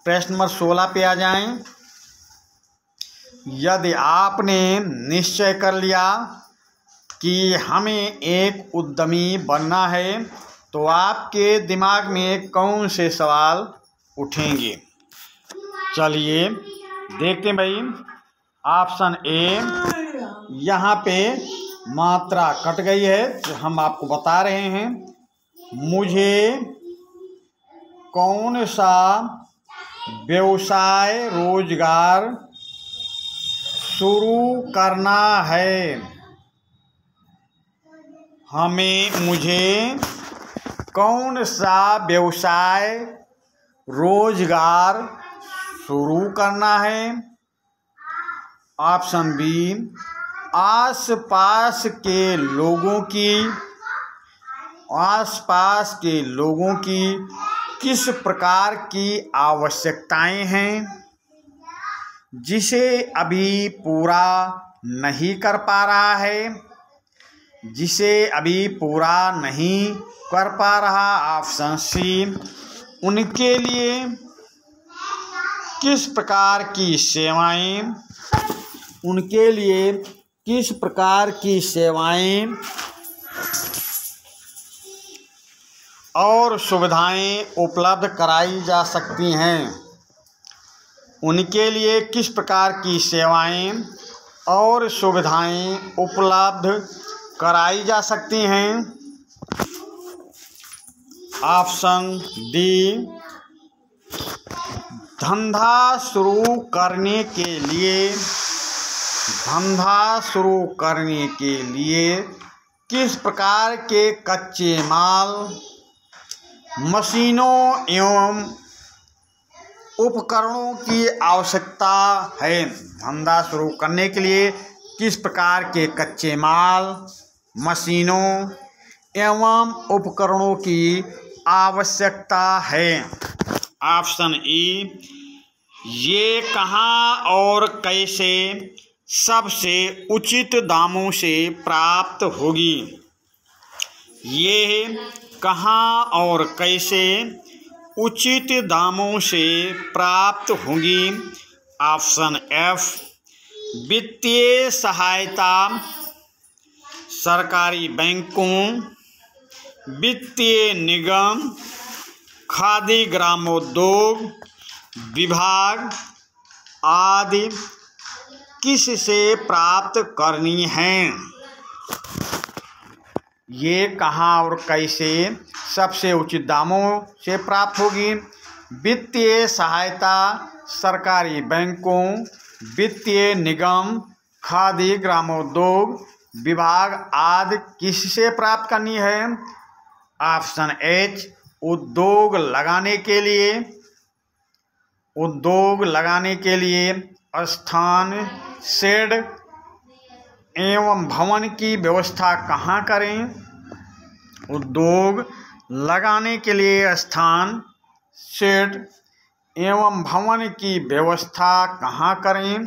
प्रश्न नंबर 16 पे आ जाएं। यदि आपने निश्चय कर लिया कि हमें एक उद्यमी बनना है तो आपके दिमाग में कौन से सवाल उठेंगे? चलिए देखते हैं भाई। ऑप्शन ए, यहाँ पे मात्रा कट गई है, जो हम आपको बता रहे हैं। मुझे कौन सा व्यवसाय रोजगार शुरू करना है। मुझे कौन सा व्यवसाय रोजगार शुरू करना है। ऑप्शन बी, आसपास के लोगों की किस प्रकार की आवश्यकताएं हैं जिसे अभी पूरा नहीं कर पा रहा। ऑप्शन सी, उनके लिए किस प्रकार की सेवाएं और सुविधाएं उपलब्ध कराई जा सकती हैं। उनके लिए किस प्रकार की सेवाएं और सुविधाएं उपलब्ध कराई जा सकती हैं। ऑप्शन डी, धंधा शुरू करने के लिए किस प्रकार के कच्चे माल, मशीनों एवं उपकरणों की आवश्यकता है। धंधा शुरू करने के लिए किस प्रकार के कच्चे माल, मशीनों एवं उपकरणों की आवश्यकता है। ऑप्शन ई, ये कहाँ और कैसे सबसे उचित दामों से प्राप्त होगी। ये कहाँ और कैसे उचित दामों से प्राप्त होगी। ऑप्शन एफ, वित्तीय सहायता सरकारी बैंकों, वित्तीय निगम, खादी ग्रामोद्योग विभाग आदि किससे प्राप्त करनी है। ये कहाँ और कैसे सबसे उचित दामों से प्राप्त होगी। वित्तीय सहायता सरकारी बैंकों, वित्तीय निगम, खादी ग्रामोद्योग विभाग आदि किससे प्राप्त करनी है। ऑप्शन एच, उद्योग लगाने के लिए स्थान, शेड एवं भवन की व्यवस्था कहाँ करें। उद्योग लगाने के लिए स्थान, शेड एवं भवन की व्यवस्था कहाँ करें।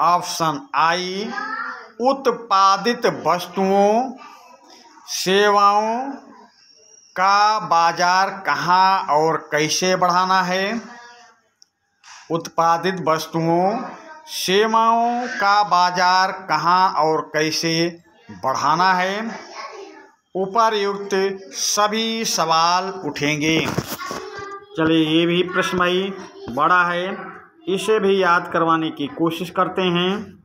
ऑप्शन आई, उत्पादित वस्तुओं सेवाओं का बाजार कहाँ और कैसे बढ़ाना है। उत्पादित वस्तुओं सेवाओं का बाजार कहाँ और कैसे बढ़ाना है। उपर्युक्त सभी सवाल उठेंगे। चलिए, ये भी प्रश्न बड़ा है, इसे भी याद करवाने की कोशिश करते हैं।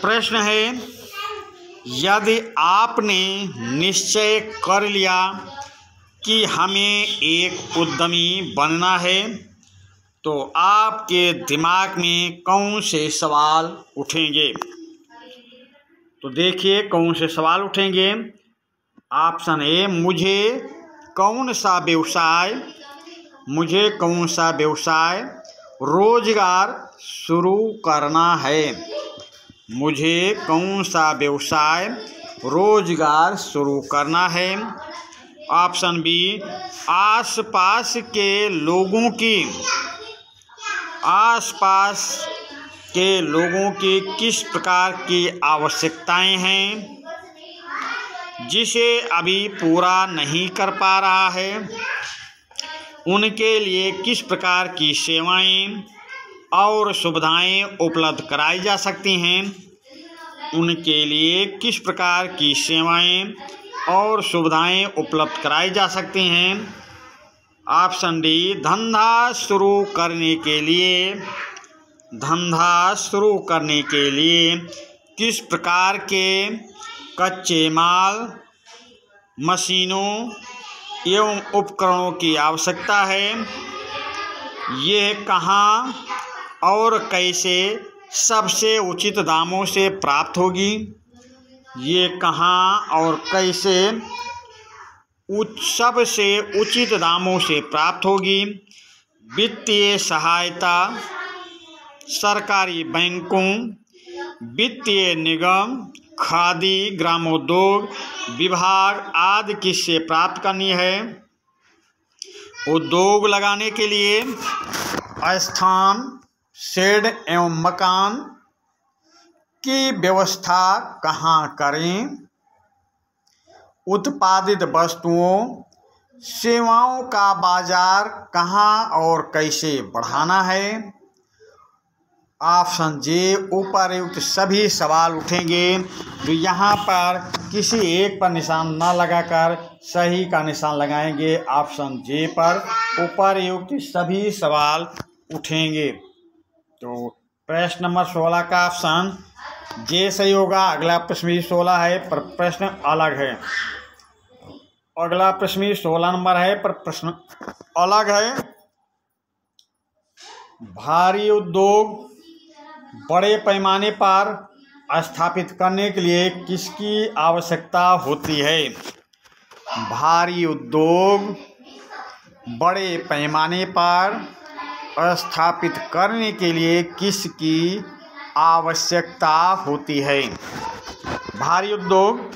प्रश्न है, यदि आपने निश्चय कर लिया कि हमें एक उद्यमी बनना है तो आपके दिमाग में कौन से सवाल उठेंगे। तो देखिए कौन से सवाल उठेंगे। ऑप्शन ए, मुझे कौन सा व्यवसाय रोजगार शुरू करना है। मुझे कौन सा व्यवसाय रोजगार शुरू करना है। ऑप्शन बी, आसपास के लोगों की किस प्रकार की आवश्यकताएं हैं जिसे अभी पूरा नहीं कर पा रहा है। उनके लिए किस प्रकार की सेवाएं और सुविधाएं उपलब्ध कराई जा सकती हैं। उनके लिए किस प्रकार की सेवाएं और सुविधाएं उपलब्ध कराई जा सकती हैं। ऑप्शन डी, धंधा शुरू करने के लिए किस प्रकार के कच्चे माल, मशीनों एवं उपकरणों की आवश्यकता है। ये कहाँ और कैसे सबसे उचित दामों से प्राप्त होगी? ये कहाँ और कैसे सबसे उचित दामों से प्राप्त होगी? वित्तीय सहायता सरकारी बैंकों, वित्तीय निगम, खादी ग्रामोद्योग विभाग आदि किससे प्राप्त करनी है? उद्योग लगाने के लिए स्थान, शेड एवं मकान की व्यवस्था कहाँ करें? उत्पादित वस्तुओं सेवाओं का बाजार कहाँ और कैसे बढ़ाना है? ऑप्शन जे उपर्युक्त सभी सवाल उठेंगे। तो यहाँ पर किसी एक पर निशान न लगाकर सही का निशान लगाएंगे। ऑप्शन जे पर उपर्युक्त सभी सवाल उठेंगे। तो प्रश्न नंबर 16 का ऑप्शन जे सही होगा। अगला प्रश्न भी 16 है पर प्रश्न अलग है। अगला प्रश्न भी 16 नंबर है पर प्रश्न अलग है। भारी उद्योग बड़े पैमाने पर स्थापित करने के लिए किसकी आवश्यकता होती है? भारी उद्योग बड़े पैमाने पर स्थापित करने के लिए किसकी आवश्यकता होती है? भारी उद्योग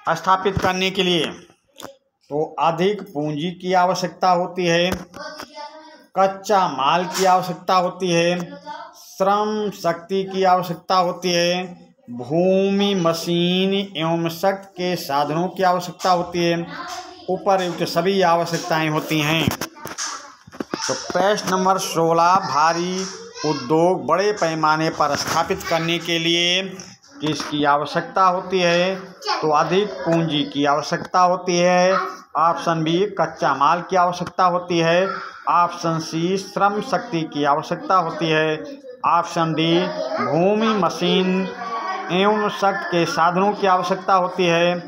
स्थापित करने के लिए तो अधिक पूंजी की आवश्यकता होती है, कच्चा माल की आवश्यकता होती है, श्रम शक्ति की आवश्यकता होती है, भूमि मशीन एवं शक्ति के साधनों की आवश्यकता होती है। उपर्युक्त सभी आवश्यकताएं होती हैं। तो प्रश्न नंबर 16 भारी उद्योग बड़े पैमाने पर स्थापित करने के लिए किसकी आवश्यकता होती है? तो अधिक पूंजी की आवश्यकता होती है। ऑप्शन बी कच्चा माल की आवश्यकता होती है। ऑप्शन सी श्रम शक्ति की आवश्यकता होती है। ऑप्शन डी भूमि मशीन एवं शक्ति के साधनों की आवश्यकता होती है।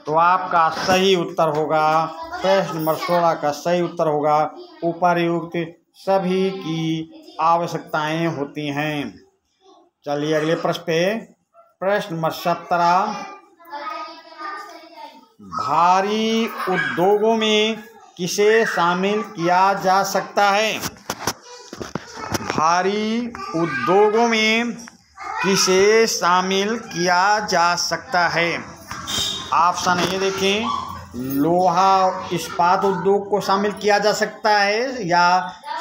तो आपका सही उत्तर होगा प्रश्न नंबर 16 का सही उत्तर होगा उपर्युक्त सभी की आवश्यकताएं होती हैं। चलिए अगले प्रश्न पे। प्रश्न नंबर 17 भारी उद्योगों में किसे शामिल किया जा सकता है? भारी उद्योगों में किसे शामिल किया जा सकता है? ऑप्शन ए देखें, लोहा इस्पात उद्योग को शामिल किया जा सकता है या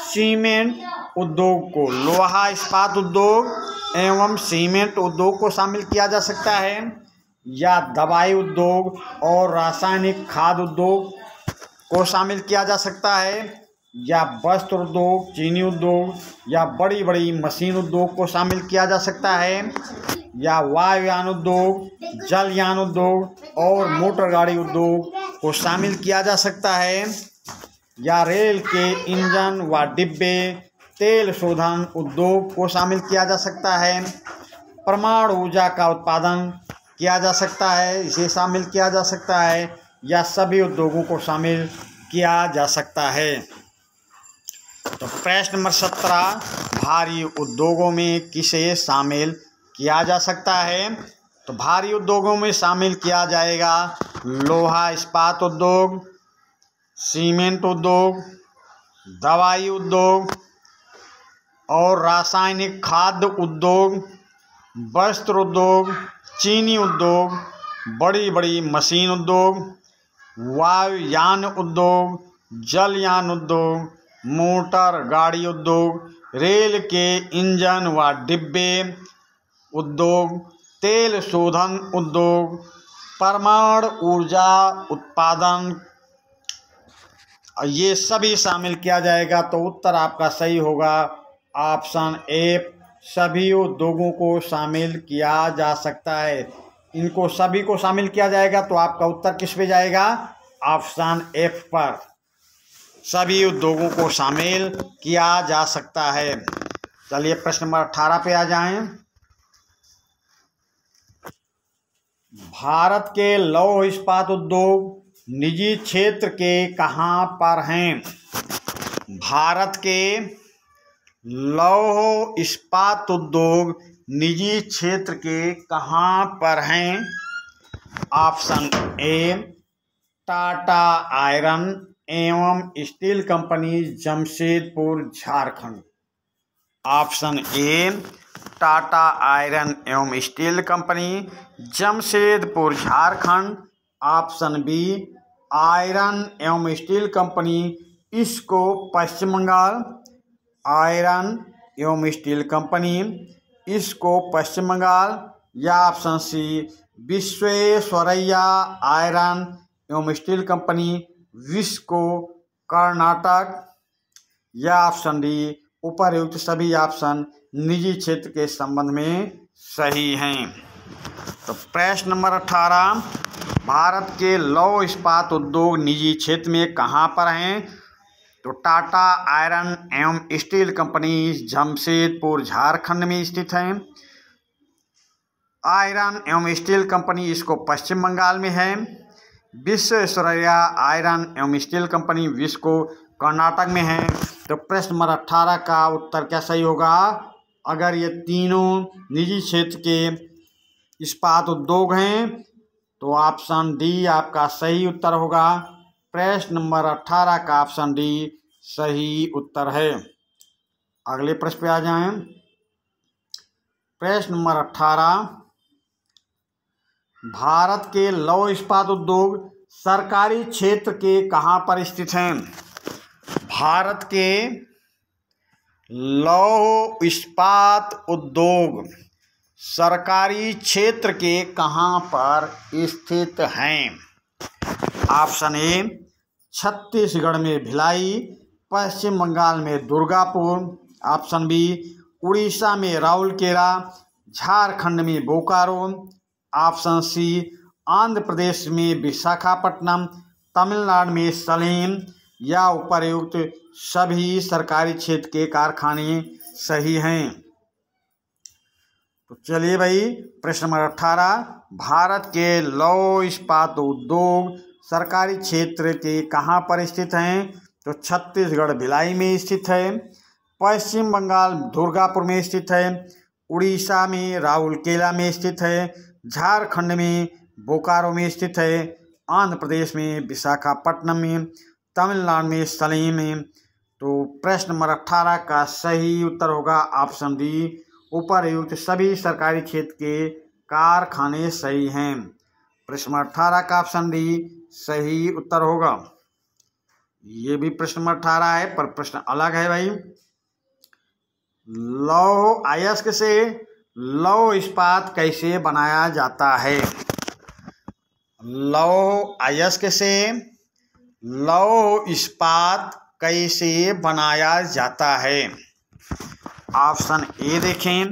सीमेंट उद्योग को। लोहा इस्पात उद्योग एवं सीमेंट उद्योग को शामिल किया जा सकता है या दवाई उद्योग और रासायनिक खाद उद्योग को शामिल किया जा सकता है या वस्त्र उद्योग, चीनी उद्योग या बड़ी बड़ी मशीन उद्योग को शामिल किया जा सकता है या वायुयान उद्योग, जलयान उद्योग और मोटर गाड़ी उद्योग को शामिल किया जा सकता है या रेल के इंजन व डिब्बे, तेल शोधन उद्योग को शामिल किया जा सकता है। परमाणु ऊर्जा का उत्पादन किया जा सकता है, इसे शामिल किया जा सकता है या सभी उद्योगों को शामिल किया जा सकता है। तो प्रश्न नंबर 17 भारी उद्योगों में किसे शामिल किया जा सकता है? तो भारी उद्योगों में शामिल किया जाएगा लोहा इस्पात उद्योग, सीमेंट उद्योग, दवाई उद्योग और रासायनिक खाद्य उद्योग, वस्त्र उद्योग, चीनी उद्योग, बड़ी बड़ी मशीन उद्योग, वायुयान उद्योग, जलयान उद्योग, मोटर गाड़ी उद्योग, रेल के इंजन व डिब्बे उद्योग, तेल शोधन उद्योग, परमाणु ऊर्जा उत्पादन, ये सभी शामिल किया जाएगा। तो उत्तर आपका सही होगा ऑप्शन ए, सभी उद्योगों को शामिल किया जा सकता है। इनको सभी को शामिल किया जाएगा तो आपका उत्तर किस पे जाएगा? ऑप्शन एफ पर, सभी उद्योगों को शामिल किया जा सकता है। चलिए प्रश्न नंबर 18 पे आ जाएं। भारत के लौह इस्पात उद्योग निजी क्षेत्र के कहाँ पर हैं? भारत के लौह इस्पात उद्योग निजी क्षेत्र के कहाँ पर हैं? ऑप्शन ए टाटा आयरन एवं steel company Jamshedpur Jharkhand. Option A Tata iron एवं steel company Jamshedpur Jharkhand. Option B iron एवं स्टील कंपनी इसको पश्चिम बंगाल। आयरन एवं स्टील कंपनी इसको पश्चिम बंगाल। या ऑप्शन सी विश्वेश्वरैया आयरन एवं स्टील कंपनी विस्को कर्नाटक। या ऑप्शन डी उपर्युक्त सभी ऑप्शन निजी क्षेत्र के संबंध में सही हैं। तो प्रश्न नंबर 18, भारत के लौह इस्पात उद्योग निजी क्षेत्र में कहाँ पर हैं? तो टाटा आयरन एवं स्टील कंपनी जमशेदपुर झारखंड में स्थित है। आयरन एवं स्टील कंपनी इसको पश्चिम बंगाल में है। विश्वेश्वरैया आयरन एवं स्टील कंपनी विस्को कर्नाटक में है। तो प्रश्न नंबर 18 का उत्तर क्या सही होगा? अगर ये तीनों निजी क्षेत्र के इस्पात उद्योग हैं तो ऑप्शन डी आपका सही उत्तर होगा। प्रश्न नंबर 18 का ऑप्शन डी सही उत्तर है। अगले प्रश्न पे आ जाएं। प्रश्न नंबर 18, भारत के लौह इस्पात उद्योग सरकारी क्षेत्र के कहाँ पर स्थित हैं? भारत के लौह इस्पात उद्योग सरकारी क्षेत्र के कहाँ पर स्थित हैं? ऑप्शन ए छत्तीसगढ़ में भिलाई, पश्चिम बंगाल में दुर्गापुर। ऑप्शन बी उड़ीसा में राउरकेला, झारखंड में बोकारो। ऑप्शन सी आंध्र प्रदेश में विशाखापट्टनम, तमिलनाडु में सलेम। या उपर्युक्त सभी सरकारी क्षेत्र के कारखाने सही हैं। तो चलिए भाई, प्रश्न नंबर 18, भारत के लौह इस्पात उद्योग सरकारी क्षेत्र के कहाँ पर स्थित हैं? तो छत्तीसगढ़ भिलाई में स्थित है, पश्चिम बंगाल दुर्गापुर में स्थित है, उड़ीसा में राउरकेला में स्थित है, झारखंड में बोकारो में स्थित है, आंध्र प्रदेश में विशाखापट्टनम में, तमिलनाडु में सलेम में। तो प्रश्न नंबर 18 का सही उत्तर होगा ऑप्शन डी, उपर्युक्त सभी सरकारी क्षेत्र के कारखाने सही हैं। प्रश्न नंबर 18 का ऑप्शन डी सही उत्तर होगा। ये भी प्रश्न नंबर 18 है, पर प्रश्न अलग है भाई। लौह अयस्क से लौह इस्पात कैसे बनाया जाता है? लौह अयस्क से लौह इस्पात कैसे बनाया जाता है? ऑप्शन ए देखें,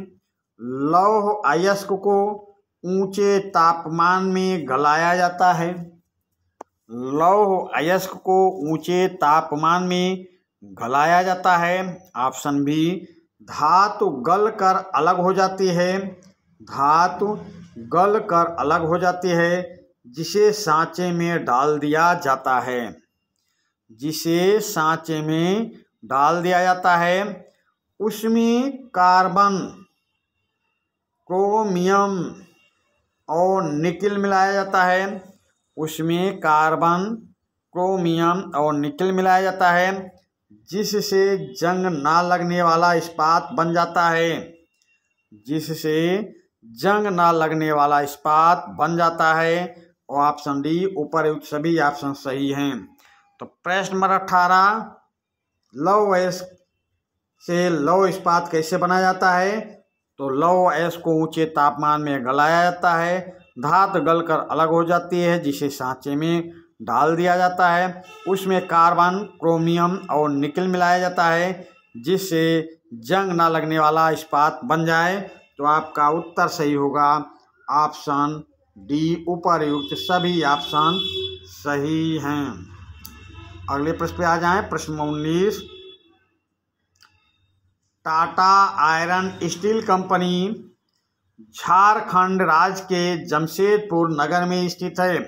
लौह अयस्क को ऊंचे तापमान में गलाया जाता है। लौह अयस्क को ऊंचे तापमान में गलाया जाता है। ऑप्शन बी धातु गल कर अलग हो जाती है। धातु गल कर अलग हो जाती है जिसे सांचे में डाल दिया जाता है। जिसे सांचे में डाल दिया जाता है उसमें कार्बन, क्रोमियम और निकेल मिलाया जाता है। उसमें कार्बन, क्रोमियम और निकेल मिलाया जाता है जिससे जंग ना लगने वाला इस्पात बन जाता है। जिससे जंग ना लगने वाला इस्पात बन जाता है। और ऑप्शन डी उपर्युक्त सभी ऑप्शन सही हैं। तो प्रश्न नंबर 18, लौह अयस्क से लौह इस्पात कैसे बनाया जाता है? तो लौह अयस्क को ऊंचे तापमान में गलाया जाता है। धातु गलकर अलग हो जाती है जिसे सांचे में डाल दिया जाता है। उसमें कार्बन, क्रोमियम और निकेल मिलाया जाता है जिससे जंग ना लगने वाला इस्पात बन जाए। तो आपका उत्तर सही होगा ऑप्शन डी, उपर्युक्त सभी ऑप्शन सही हैं। अगले प्रश्न पे आ जाएं। प्रश्न 19, Tata iron steel company Jharkhand राज्य के जमशेदपुर नगर में स्थित है।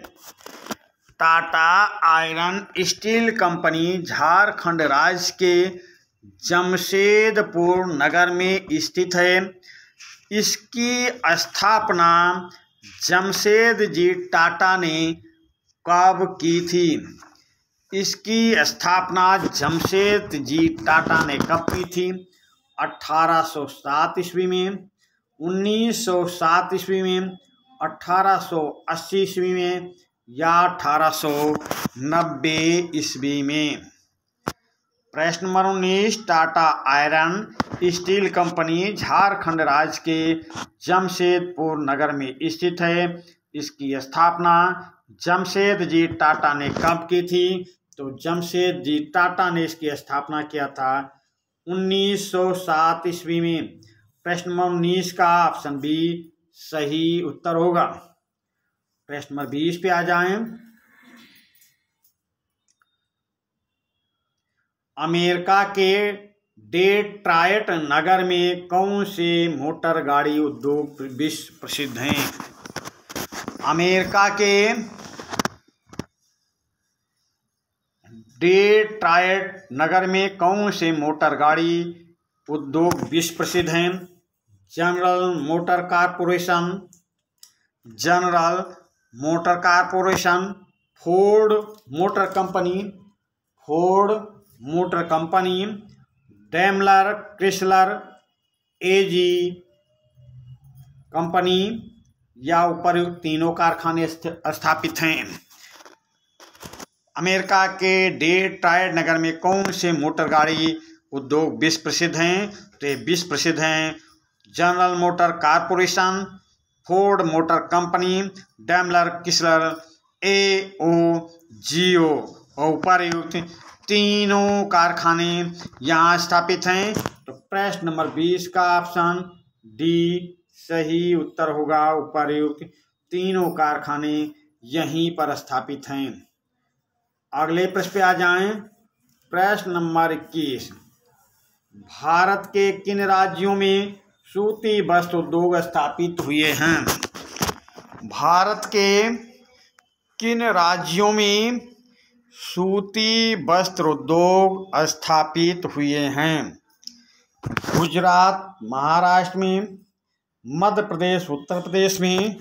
Tata iron steel company Jharkhand राज्य के जमशेदपुर नगर में स्थित है। इसकी स्थापना जमशेदजी टाटा ने कब की थी? इसकी स्थापना जमशेदजी टाटा ने कब की थी? 1807 ईस्वी में, 1907 ईस्वी में, 1880 ईस्वी में या 1890 ईस्वी में। प्रश्न number 19, Tata iron steel company Jharkhand राज्य के जमशेदपुर नगर में स्थित है। इसकी स्थापना जमशेदजी टाटा ने कब की थी? तो जमशेदजी टाटा ने इसकी स्थापना किया था 1907 ईस्वी में। प्रश्न नंबर 19 का ऑप्शन बी सही उत्तर होगा। प्रश्न नंबर 20 पे आ जाएं। अमेरिका के डेट्रॉयट नगर में कौन से मोटर गाड़ी उद्योग विश्व प्रसिद्ध हैं? अमेरिका के डेट्रॉयट नगर में कौन से मोटर गाड़ी उद्योग विश्व प्रसिद्ध हैं? General motor corporation, general motor corporation, Ford motor company, Ford motor company, Daimler Chrysler AG company या उपर्युक्त तीनों कारखाने स्थापित हैं। अमेरिका के डेट्रॉयट नगर में कौन से मोटर गाड़ी उद्योग विश्व प्रसिद्ध हैं? तो ये विश्व प्रसिद्ध हैं general motor corporation, Ford motor company, Daimler Chrysler एओजीओ और उपर्युक्त तीनों कारखाने यहाँ स्थापित हैं। तो प्रश्न नंबर 20 का ऑप्शन डी सही उत्तर होगा। उपर्युक्त तीनों कारखाने यहीं पर स्थापित हैं। अगले प्रश्न पे आ जाएं। प्रश्न नंबर 21, भारत के किन राज्यों में सूती वस्त्र उद्योग स्थापित हुए हैं? भारत के किन राज्यों में सूती वस्त्र उद्योग स्थापित हुए हैं? गुजरात, महाराष्ट्र में, मध्य प्रदेश, उत्तर प्रदेश में,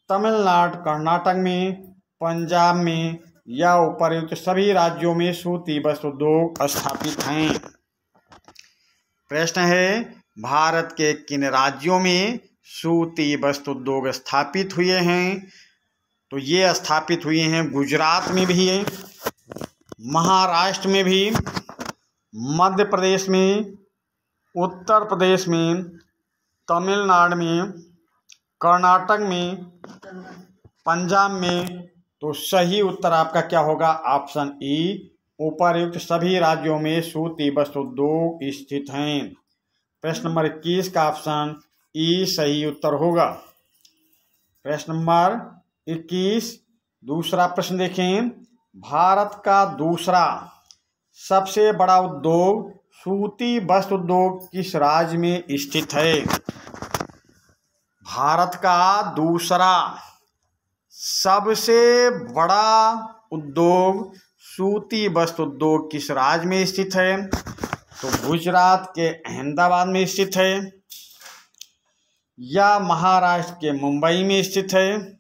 तमिलनाडु, कर्नाटक में, पंजाब में या उपर्युक्त सभी राज्यों में सूती वस्त्र उद्योग स्थापित हैं। प्रश्न है भारत के किन राज्यों में सूती वस्त्र उद्योग स्थापित हुए हैं? तो ये स्थापित हुए हैं गुजरात में भी है, महाराष्ट्र में भी, मध्य प्रदेश में, उत्तर प्रदेश में, तमिलनाडु में, कर्नाटक में, पंजाब में। तो सही उत्तर आपका क्या होगा? ऑप्शन ई, उपर्युक्त सभी राज्यों में सूती वस्त्र उद्योग स्थित हैं। प्रश्न नंबर 21 का ऑप्शन ई सही उत्तर होगा। प्रश्न नंबर 21 दूसरा प्रश्न देखें। भारत का दूसरा सबसे बड़ा उद्योग सूती वस्त्र उद्योग किस राज्य में स्थित है? भारत का दूसरा सबसे बड़ा उद्योग सूती वस्त्र उद्योग किस राज्य में स्थित है? तो गुजरात के अहमदाबाद में स्थित है, या महाराष्ट्र के मुंबई में स्थित है,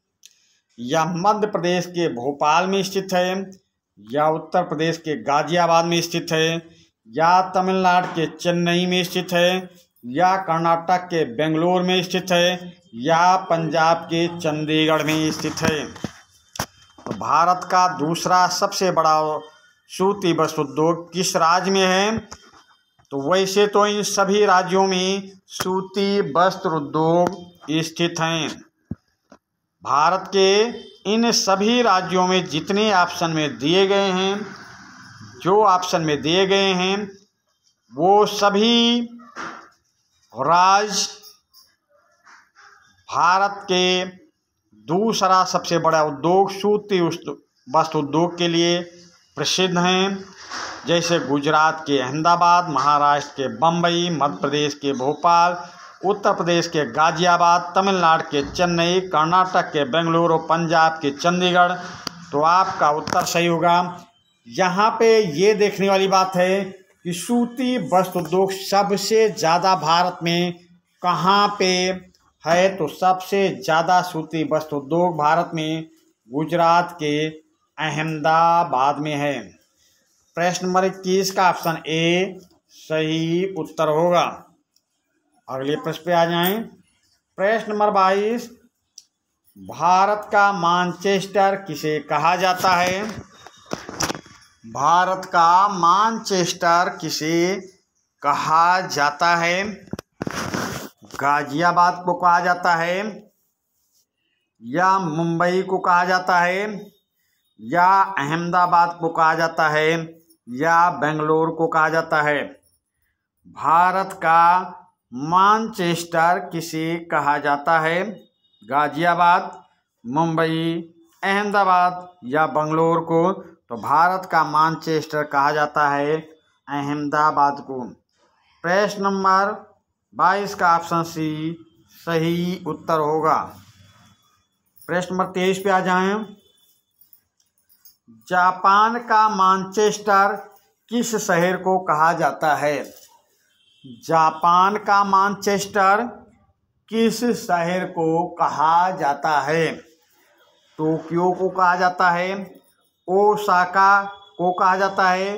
या मध्य प्रदेश के भोपाल में स्थित है, या उत्तर प्रदेश के गाजियाबाद में स्थित है, या तमिलनाडु के चेन्नई में स्थित है, या कर्नाटक के बेंगलोर में स्थित है, या पंजाब के चंडीगढ़ में स्थित है। तो भारत का दूसरा सबसे बड़ा सूती वस्त्र उद्योग किस राज्य में है? तो वैसे तो इन सभी राज्यों में सूती वस्त्र उद्योग स्थित हैं। भारत के इन सभी राज्यों में जितने ऑप्शन में दिए गए हैं, जो ऑप्शन में दिए गए हैं, वो सभी राज्य भारत के दूसरा सबसे बड़ा उद्योग सूती वस्त्र उद्योग के लिए प्रसिद्ध हैं। जैसे गुजरात के अहमदाबाद, महाराष्ट्र के बम्बई, मध्य प्रदेश के भोपाल, उत्तर प्रदेश के गाजियाबाद, तमिलनाडु के चेन्नई, कर्नाटक के बेंगलुरु, पंजाब के चंडीगढ़ तो आपका उत्तर सही होगा। यहाँ पे ये देखने वाली बात है कि सूती वस्त्र उद्योग सबसे ज़्यादा भारत में कहाँ पे है, तो सबसे ज़्यादा सूती वस्त्र उद्योग भारत में गुजरात के अहमदाबाद में है। प्रश्न नंबर 21 का ऑप्शन ए सही उत्तर होगा। अगले प्रश्न पे आ जाएं। प्रश्न नंबर 22, भारत का मानचेस्टर किसे कहा जाता है? भारत का मानचेस्टर किसे कहा जाता है? गाजियाबाद को कहा जाता है, या मुंबई को कहा जाता है, या अहमदाबाद को कहा जाता है, या बेंगलोर को कहा जाता है? भारत का मानचेस्टर किसे कहा जाता है? गाजियाबाद, मुंबई, अहमदाबाद या बेंगलोर को? तो भारत का मानचेस्टर कहा जाता है अहमदाबाद को। प्रश्न नंबर 22 का ऑप्शन सी सही उत्तर होगा। प्रश्न नंबर 23 पे आ जाएं। जापान का मानचेस्टर किस शहर को कहा जाता है? जापान का मानचेस्टर किस शहर को कहा जाता है? टोक्यो को कहा जाता है, ओसाका को कहा जाता है,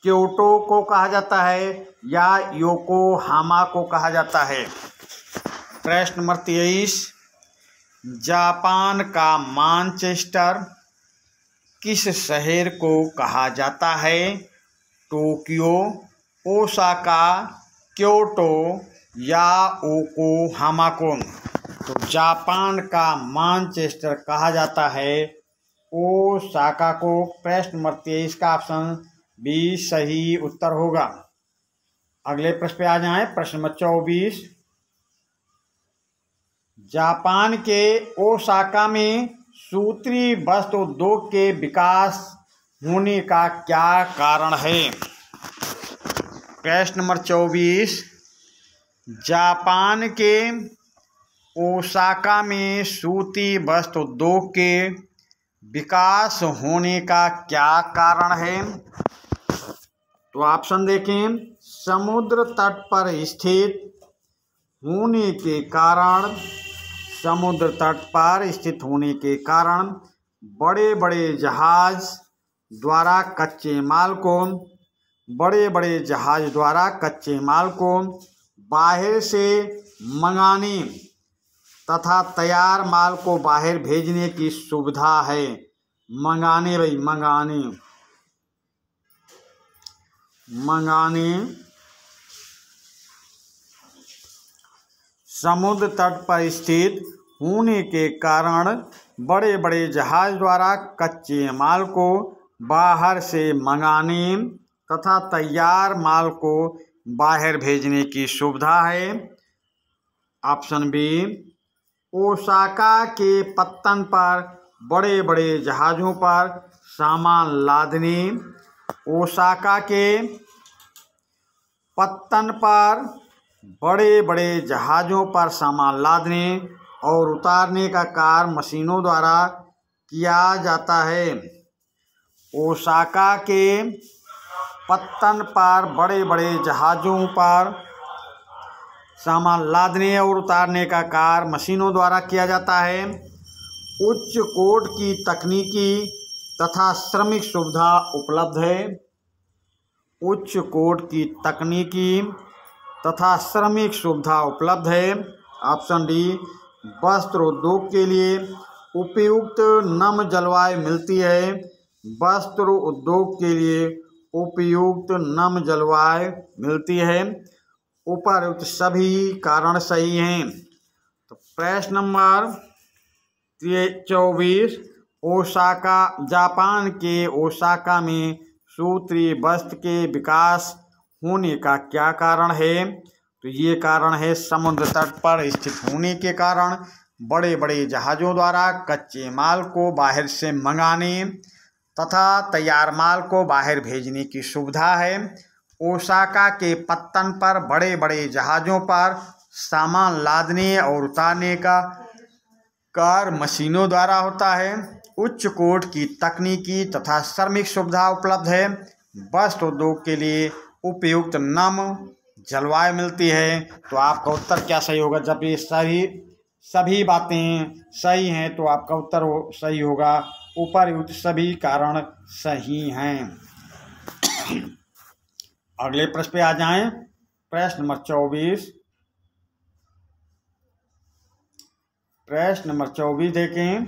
क्योटो को कहा जाता है, या योकोहामा को कहा जाता है? प्रश्न नंबर 23, जापान का मानचेस्टर किस शहर को कहा जाता है? टोक्यो, ओसाका, क्योटो या योकोहामा को? तो जापान का मानचेस्टर कहा जाता है ओसाका को। प्रश्न नंबर 23 का ऑप्शन बी सही उत्तर होगा। अगले प्रश्न पे आ जाएं। प्रश्न नंबर 24, जापान के ओसाका में सूती वस्त्र उद्योग के विकास होने का क्या कारण है? प्रश्न नंबर 24, जापान के ओसाका में सूती वस्त्र उद्योग के विकास होने का क्या कारण है? तो ऑप्शन देखें। समुद्र तट पर स्थित होने के कारण, समुद्र तट पर स्थित होने के कारण बड़े बड़े जहाज द्वारा कच्चे माल को, बड़े बड़े जहाज द्वारा कच्चे माल को बाहर से मंगाने तथा तैयार माल को बाहर भेजने की सुविधा है। मंगाने भाई मंगाने, मंगाने समुद्र तट पर स्थित होने के कारण बड़े बड़े जहाज द्वारा कच्चे माल को बाहर से मंगाने तथा तैयार माल को बाहर भेजने की सुविधा है। ऑप्शन बी, ओसाका के पत्तन पर बड़े बड़े जहाज़ों पर सामान लादने, ओसाका के पत्तन पर बड़े बड़े जहाज़ों पर सामान लादने और उतारने का कार्य मशीनों द्वारा किया जाता है। ओसाका के पत्तन पर बड़े बड़े जहाज़ों पर सामान लादने और उतारने का कार्य मशीनों द्वारा किया जाता है। उच्च कोट की तकनीकी तथा श्रमिक सुविधा उपलब्ध है। उच्च कोट की तकनीकी तथा श्रमिक सुविधा उपलब्ध है। ऑप्शन डी, वस्त्र उद्योग के लिए उपयुक्त नम जलवायु मिलती है। वस्त्र उद्योग के लिए उपयुक्त नम जलवायु मिलती है। उपरोक्त सभी कारण सही हैं। तो प्रश्न नंबर 24, ओसाका, जापान के ओसाका में सूती वस्त्र के विकास होने का क्या कारण है? तो ये कारण है समुद्र तट पर स्थित होने के कारण बड़े बड़े जहाज़ों द्वारा कच्चे माल को बाहर से मंगाने तथा तैयार माल को बाहर भेजने की सुविधा है। ओसाका के पत्तन पर बड़े बड़े जहाज़ों पर सामान लादने और उतारने का कार्य मशीनों द्वारा होता है। उच्च कोट की तकनीकी तथा श्रमिक सुविधा उपलब्ध है। वस्त्र उद्योग के लिए उपयुक्त नम जलवायु मिलती है। तो आपका उत्तर क्या सही होगा? जब ये सभी बातें सही हैं तो आपका उत्तर सही होगा। उपर्युक्त सभी कारण सही हैं। अगले प्रश्न पे आ जाएं। प्रश्न नंबर 24। प्रश्न नंबर 24 देखें।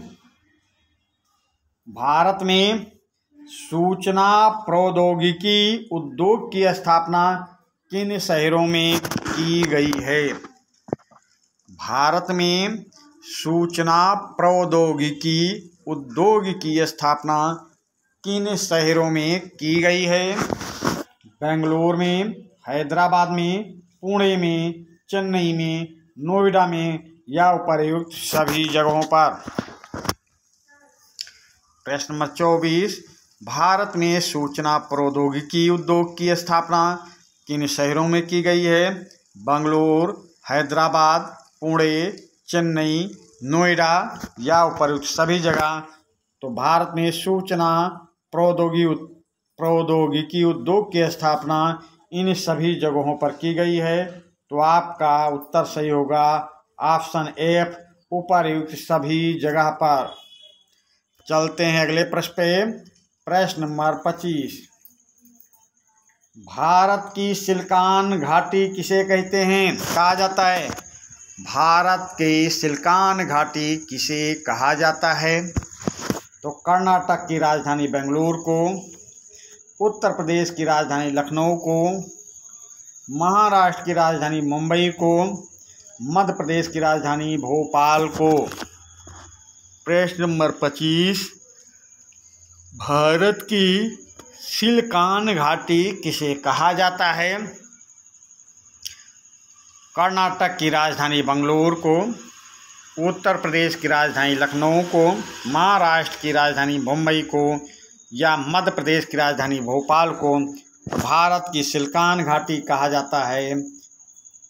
भारत में सूचना प्रौद्योगिकी उद्योग की स्थापना किन शहरों में की गई है? भारत में सूचना प्रौद्योगिकी उद्योग की स्थापना किन शहरों में की गई है? बेंगलुरु में, हैदराबाद में, पुणे में, चेन्नई में, नोएडा में या उपर्युक्त सभी जगहों पर। प्रश्न नंबर 24। भारत में सूचना प्रौद्योगिकी उद्योग की स्थापना किन शहरों में की गई है? बेंगलुरु, हैदराबाद, पुणे, चेन्नई, नोएडा या उपर्युक्त सभी जगह। तो भारत में सूचना प्रौद्योगिकी उद्योग की स्थापना इन सभी जगहों पर की गई है। तो आपका उत्तर सही होगा ऑप्शन एफ, उपर्युक्त सभी जगह पर। चलते हैं अगले प्रश्न पे। प्रश्न नंबर 25। भारत की सिलिकॉन घाटी किसे कहते हैं? कहा जाता है। भारत की सिलिकॉन घाटी किसे कहा जाता है? तो कर्नाटक की राजधानी बेंगलुरु को, उत्तर प्रदेश की राजधानी लखनऊ को, महाराष्ट्र की राजधानी मुंबई को, मध्य प्रदेश की राजधानी भोपाल को। प्रश्न नंबर 25। भारत की सिलिकॉन घाटी किसे कहा जाता है? कर्नाटक की राजधानी बेंगलुरु को, उत्तर प्रदेश की राजधानी लखनऊ को, महाराष्ट्र की राजधानी मुंबई को या मध्य प्रदेश की राजधानी भोपाल को भारत की सिलिकॉन घाटी कहा जाता है।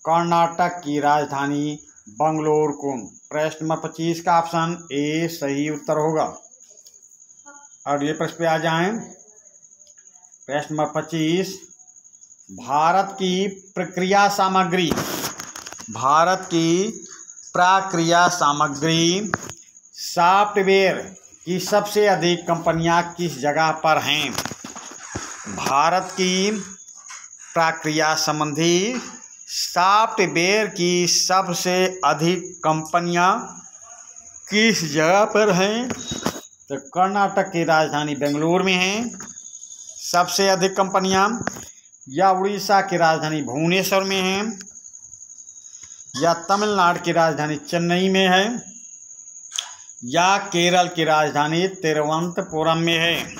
कर्नाटक की राजधानी बेंगलुरु को। प्रश्न नंबर 25 का ऑप्शन ए सही उत्तर होगा। अगले प्रश्न पे आ जाएं। प्रश्न नंबर 25। भारत की प्रक्रिया सामग्री सॉफ्टवेयर की सबसे अधिक कंपनियां किस जगह पर हैं? भारत की प्रक्रिया संबंधी सॉफ्टवेयर की सबसे अधिक कंपनियां किस जगह पर हैं? तो कर्नाटक की राजधानी बेंगलुरु में हैं सबसे अधिक कंपनियां, या उड़ीसा की राजधानी भुवनेश्वर में हैं, या तमिलनाडु की राजधानी चेन्नई में है, या केरल की राजधानी तिरुवनंतपुरम में है।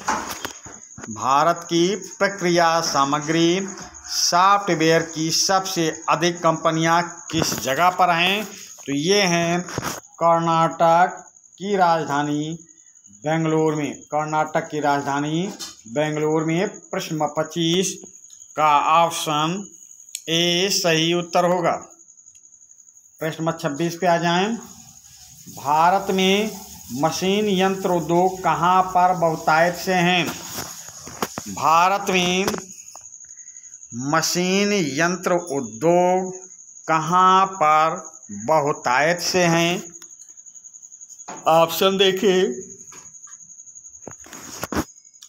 भारत की प्रक्रिया सामग्री सॉफ्टवेयर की सबसे अधिक कंपनियां किस जगह पर हैं? तो ये हैं कर्नाटक की राजधानी बेंगलुरु में। कर्नाटक की राजधानी बेंगलुरु में। प्रश्न नंबर 25 का ऑप्शन ए सही उत्तर होगा। प्रश्न नंबर 26 पे आ जाएं। भारत में मशीन यंत्र उद्योग कहाँ पर बहुतायत से हैं? भारत में मशीन यंत्र उद्योग कहाँ पर बहुतायत से हैं? ऑप्शन देखिए।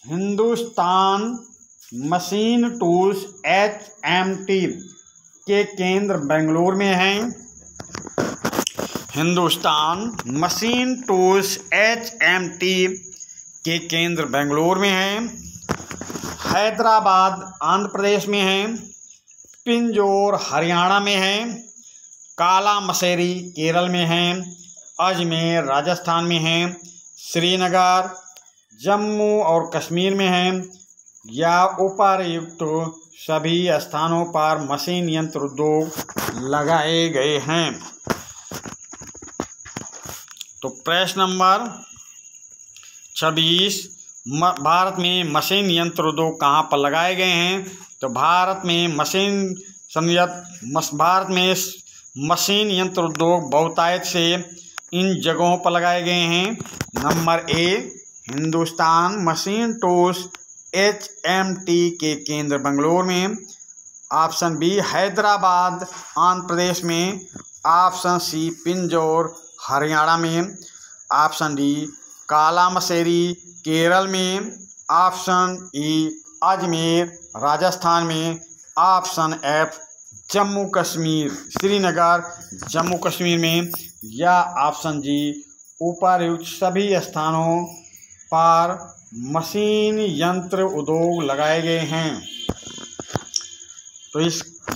हिंदुस्तान मशीन टूल्स HMT के केंद्र बेंगलुरु में हैं। हिंदुस्तान मशीन टूल्स HMT के केंद्र बेंगलुरु में हैं। हैदराबाद आंध्र प्रदेश में है, पिंजौर हरियाणा में है, काला मसेरी केरल में है, अजमेर राजस्थान में है, श्रीनगर जम्मू और कश्मीर में है, या उपर्युक्त सभी स्थानों पर मशीन यंत्र उद्योग लगाए गए हैं। तो प्रश्न नंबर 26, भारत में मशीन यंत्र उद्योग कहाँ पर लगाए गए हैं? तो भारत में मशीन यंत्र उद्योग बहुतायत से इन जगहों पर लगाए गए हैं। Number A Hindustan machine tools HMT के केंद्र बेंगलोर में। ऑप्शन बी हैदराबाद आंध्र प्रदेश में। ऑप्शन सी पिंजौर हरियाणा में। ऑप्शन डी काला मसेरी केरल में। ऑप्शन ई अजमेर राजस्थान में। ऑप्शन एफ जम्मू कश्मीर श्रीनगर जम्मू कश्मीर में। या ऑप्शन जी उपर्युक्त सभी स्थानों पर मशीन यंत्र उद्योग लगाए गए हैं। तो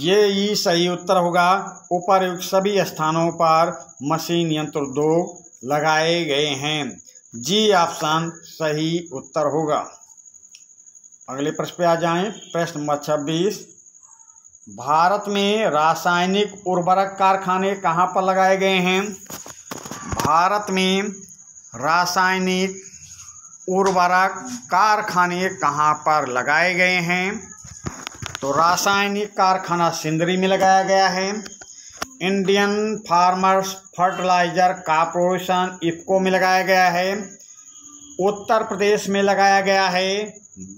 ये सही उत्तर होगा, उपर्युक्त सभी स्थानों पर मशीन यंत्र उद्योग लगाए गए हैं। जी ऑप्शन सही उत्तर होगा। अगले प्रश्न पे आ जाएं। प्रश्न नंबर 26, भारत में रासायनिक उर्वरक कारखाने कहाँ पर लगाए गए हैं? भारत में रासायनिक उर्वरक कारखाने कहाँ पर लगाए गए हैं? तो रासायनिक कारखाना सिंदरी में लगाया गया है। Indian farmers fertiliser corporation IFFCO में लगाया गया है। उत्तर प्रदेश में लगाया गया है।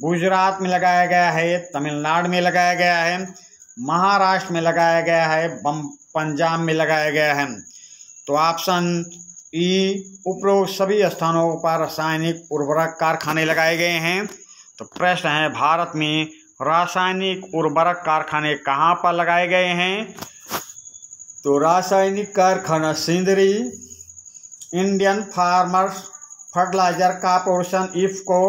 गुजरात में लगाया गया है। तमिलनाडु में लगाया गया है। महाराष्ट्र में लगाया गया है। पंजाब में लगाया गया है। तो ऑप्शन ई उपरोक्त सभी स्थानों पर रासायनिक उर्वरक कारखाने लगाए गए हैं। तो प्रश्न है, भारत में रासायनिक उर्वरक कारखाने कहाँ पर लगाए गए हैं? तो रासायनिक कारखाना Sindri, Indian farmers fertiliser corporation IFFCO,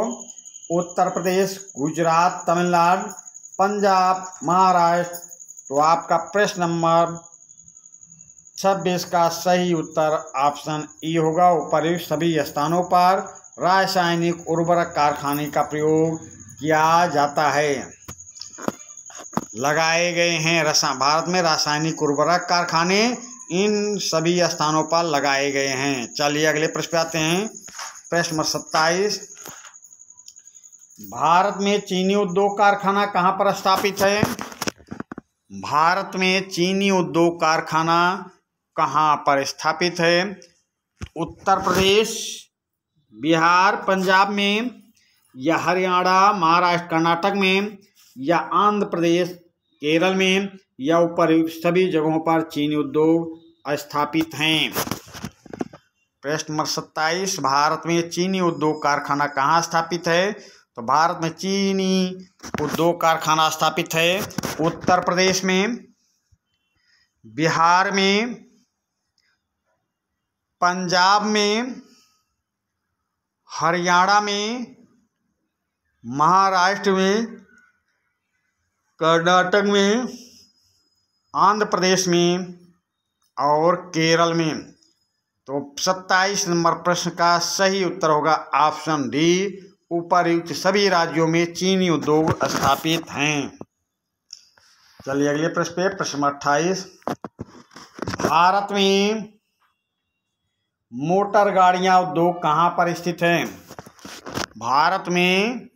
Uttar Pradesh, Gujarat, Tamil Nadu, Punjab, Maharashtra. तो आपका प्रश्न नंबर 26 का सही उत्तर ऑप्शन ई होगा, उपर्युक्त सभी स्थानों पर रासायनिक उर्वरक कारखाने का प्रयोग किया जाता है, लगाए गए हैं। भारत में रासायनिक उर्वरक कारखाने इन सभी स्थानों पर लगाए गए हैं। चलिए अगले प्रश्न पे आते हैं। प्रश्न नंबर 27, भारत में चीनी उद्योग कारखाना कहाँ पर स्थापित है? भारत में चीनी उद्योग कारखाना कहाँ पर स्थापित है? उत्तर प्रदेश, बिहार, पंजाब में, या हरियाणा, महाराष्ट्र, कर्नाटक में, या आंध्र प्रदेश, केरल में, या उपर्युक्त सभी जगहों पर चीनी उद्योग स्थापित हैं। प्रश्न नंबर 27, भारत में चीनी उद्योग कारखाना कहाँ स्थापित है? तो भारत में चीनी उद्योग कारखाना स्थापित है उत्तर प्रदेश में, बिहार में, पंजाब में, हरियाणा में, महाराष्ट्र में, कर्नाटक में, आंध्र प्रदेश में और केरल में। तो 27 नंबर प्रश्न का सही उत्तर होगा ऑप्शन डी, उपर्युक्त सभी राज्यों में चीनी उद्योग स्थापित हैं। चलिए अगले प्रश्न पे, प्रश्न 28, भारत में मोटर गाड़ियां उद्योग कहाँ पर स्थित हैं? भारत में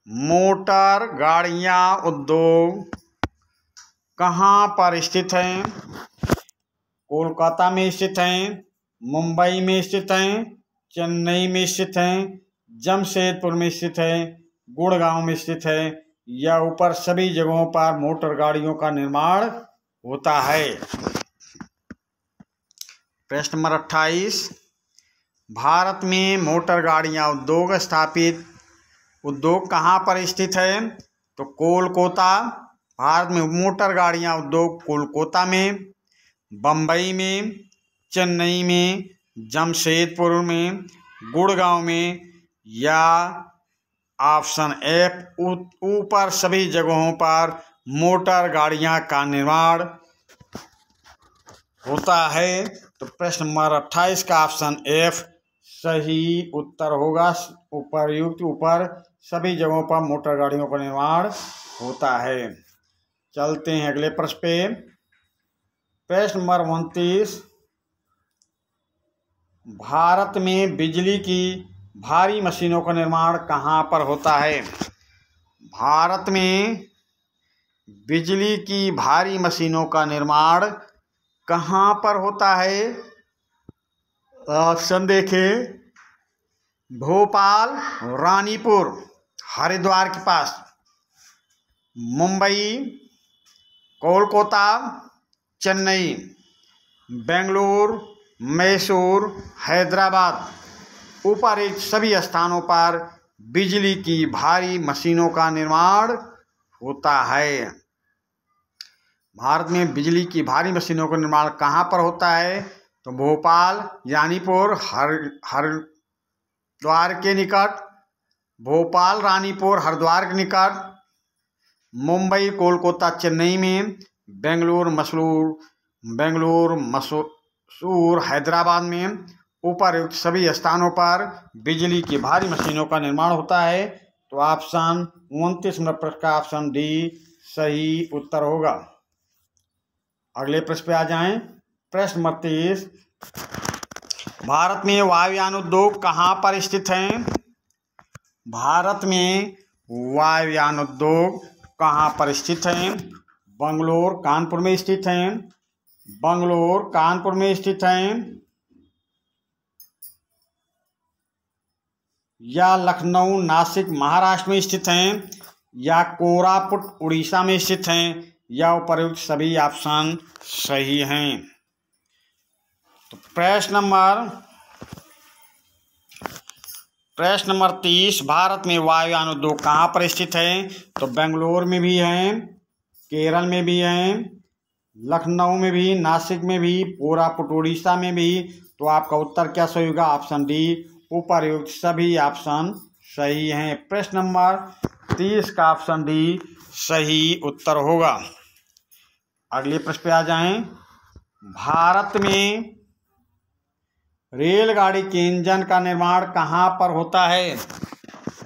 मोटर गाड़ियां उद्योग कहाँ पर स्थित हैं? कोलकाता में स्थित हैं, मुंबई में स्थित हैं, चेन्नई में स्थित हैं, जमशेदपुर में स्थित है, गुड़गांव में स्थित है, या ऊपर सभी जगहों पर मोटर गाड़ियों का निर्माण होता है। प्रश्न नंबर 28, भारत में मोटर गाड़ियां उद्योग कहाँ पर स्थित है? तो कोलकाता, भारत में मोटर गाड़ियां उद्योग कोलकाता में, बम्बई में, चेन्नई में, जमशेदपुर में, गुड़गांव में, या ऑप्शन एफ ऊपर सभी जगहों पर मोटर गाड़ियां का निर्माण होता है। तो प्रश्न नंबर 28 का ऑप्शन एफ सही उत्तर होगा, उपर्युक्त ऊपर सभी जगहों पर मोटर गाड़ियों का निर्माण होता है। चलते हैं अगले प्रश्न पे। प्रश्न नंबर 29, भारत में बिजली की भारी मशीनों का निर्माण कहाँ पर होता है? भारत में बिजली की भारी मशीनों का निर्माण कहाँ पर होता है? ऑप्शन देखें, भोपाल, रानीपुर, हरिद्वार के पास, मुंबई, कोलकाता, चेन्नई, बेंगलुरु, मैसूर, हैदराबाद, उपरोक्त सभी स्थानों पर बिजली की भारी मशीनों का निर्माण होता है। भारत में बिजली की भारी मशीनों का निर्माण कहाँ पर होता है? तो भोपाल, रानीपुर, हरिद्वार के निकट, भोपाल, रानीपुर, हरिद्वार के निकट, मुंबई, कोलकाता, चेन्नई में, बेंगलुरु, मैसूर, हैदराबाद में, उपरोक्त सभी स्थानों पर बिजली की भारी मशीनों का निर्माण होता है। तो ऑप्शन 29 नंबर प्रश्न का ऑप्शन डी सही उत्तर होगा। अगले प्रश्न पे आ जाएं। प्रश्न नंबर 30, भारत में वायुयान उद्योग कहाँ पर स्थित है? भारत में वायुयान उद्योग कहाँ पर स्थित है? बंगलोर, कानपुर में स्थित है, बंगलोर, कानपुर में स्थित है, या लखनऊ, नासिक, महाराष्ट्र में स्थित हैं, या कोरापुट, उड़ीसा में स्थित हैं, या उपरोक्त सभी ऑप्शन सही हैं। तो प्रश्न नंबर 30, भारत में वायुयान उद्योग कहाँ पर स्थित है? तो बेंगलोर में भी हैं, केरल में भी हैं, लखनऊ में भी, नासिक में भी, कोरापुट, उड़ीसा में भी। तो आपका उत्तर क्या सही होगा? ऑप्शन डी, उपरोक्त सभी ऑप्शन सही हैं। प्रश्न नंबर 30 का ऑप्शन डी सही उत्तर होगा। अगले प्रश्न पे आ जाएं। भारत में रेलगाड़ी के इंजन का निर्माण कहाँ पर होता है?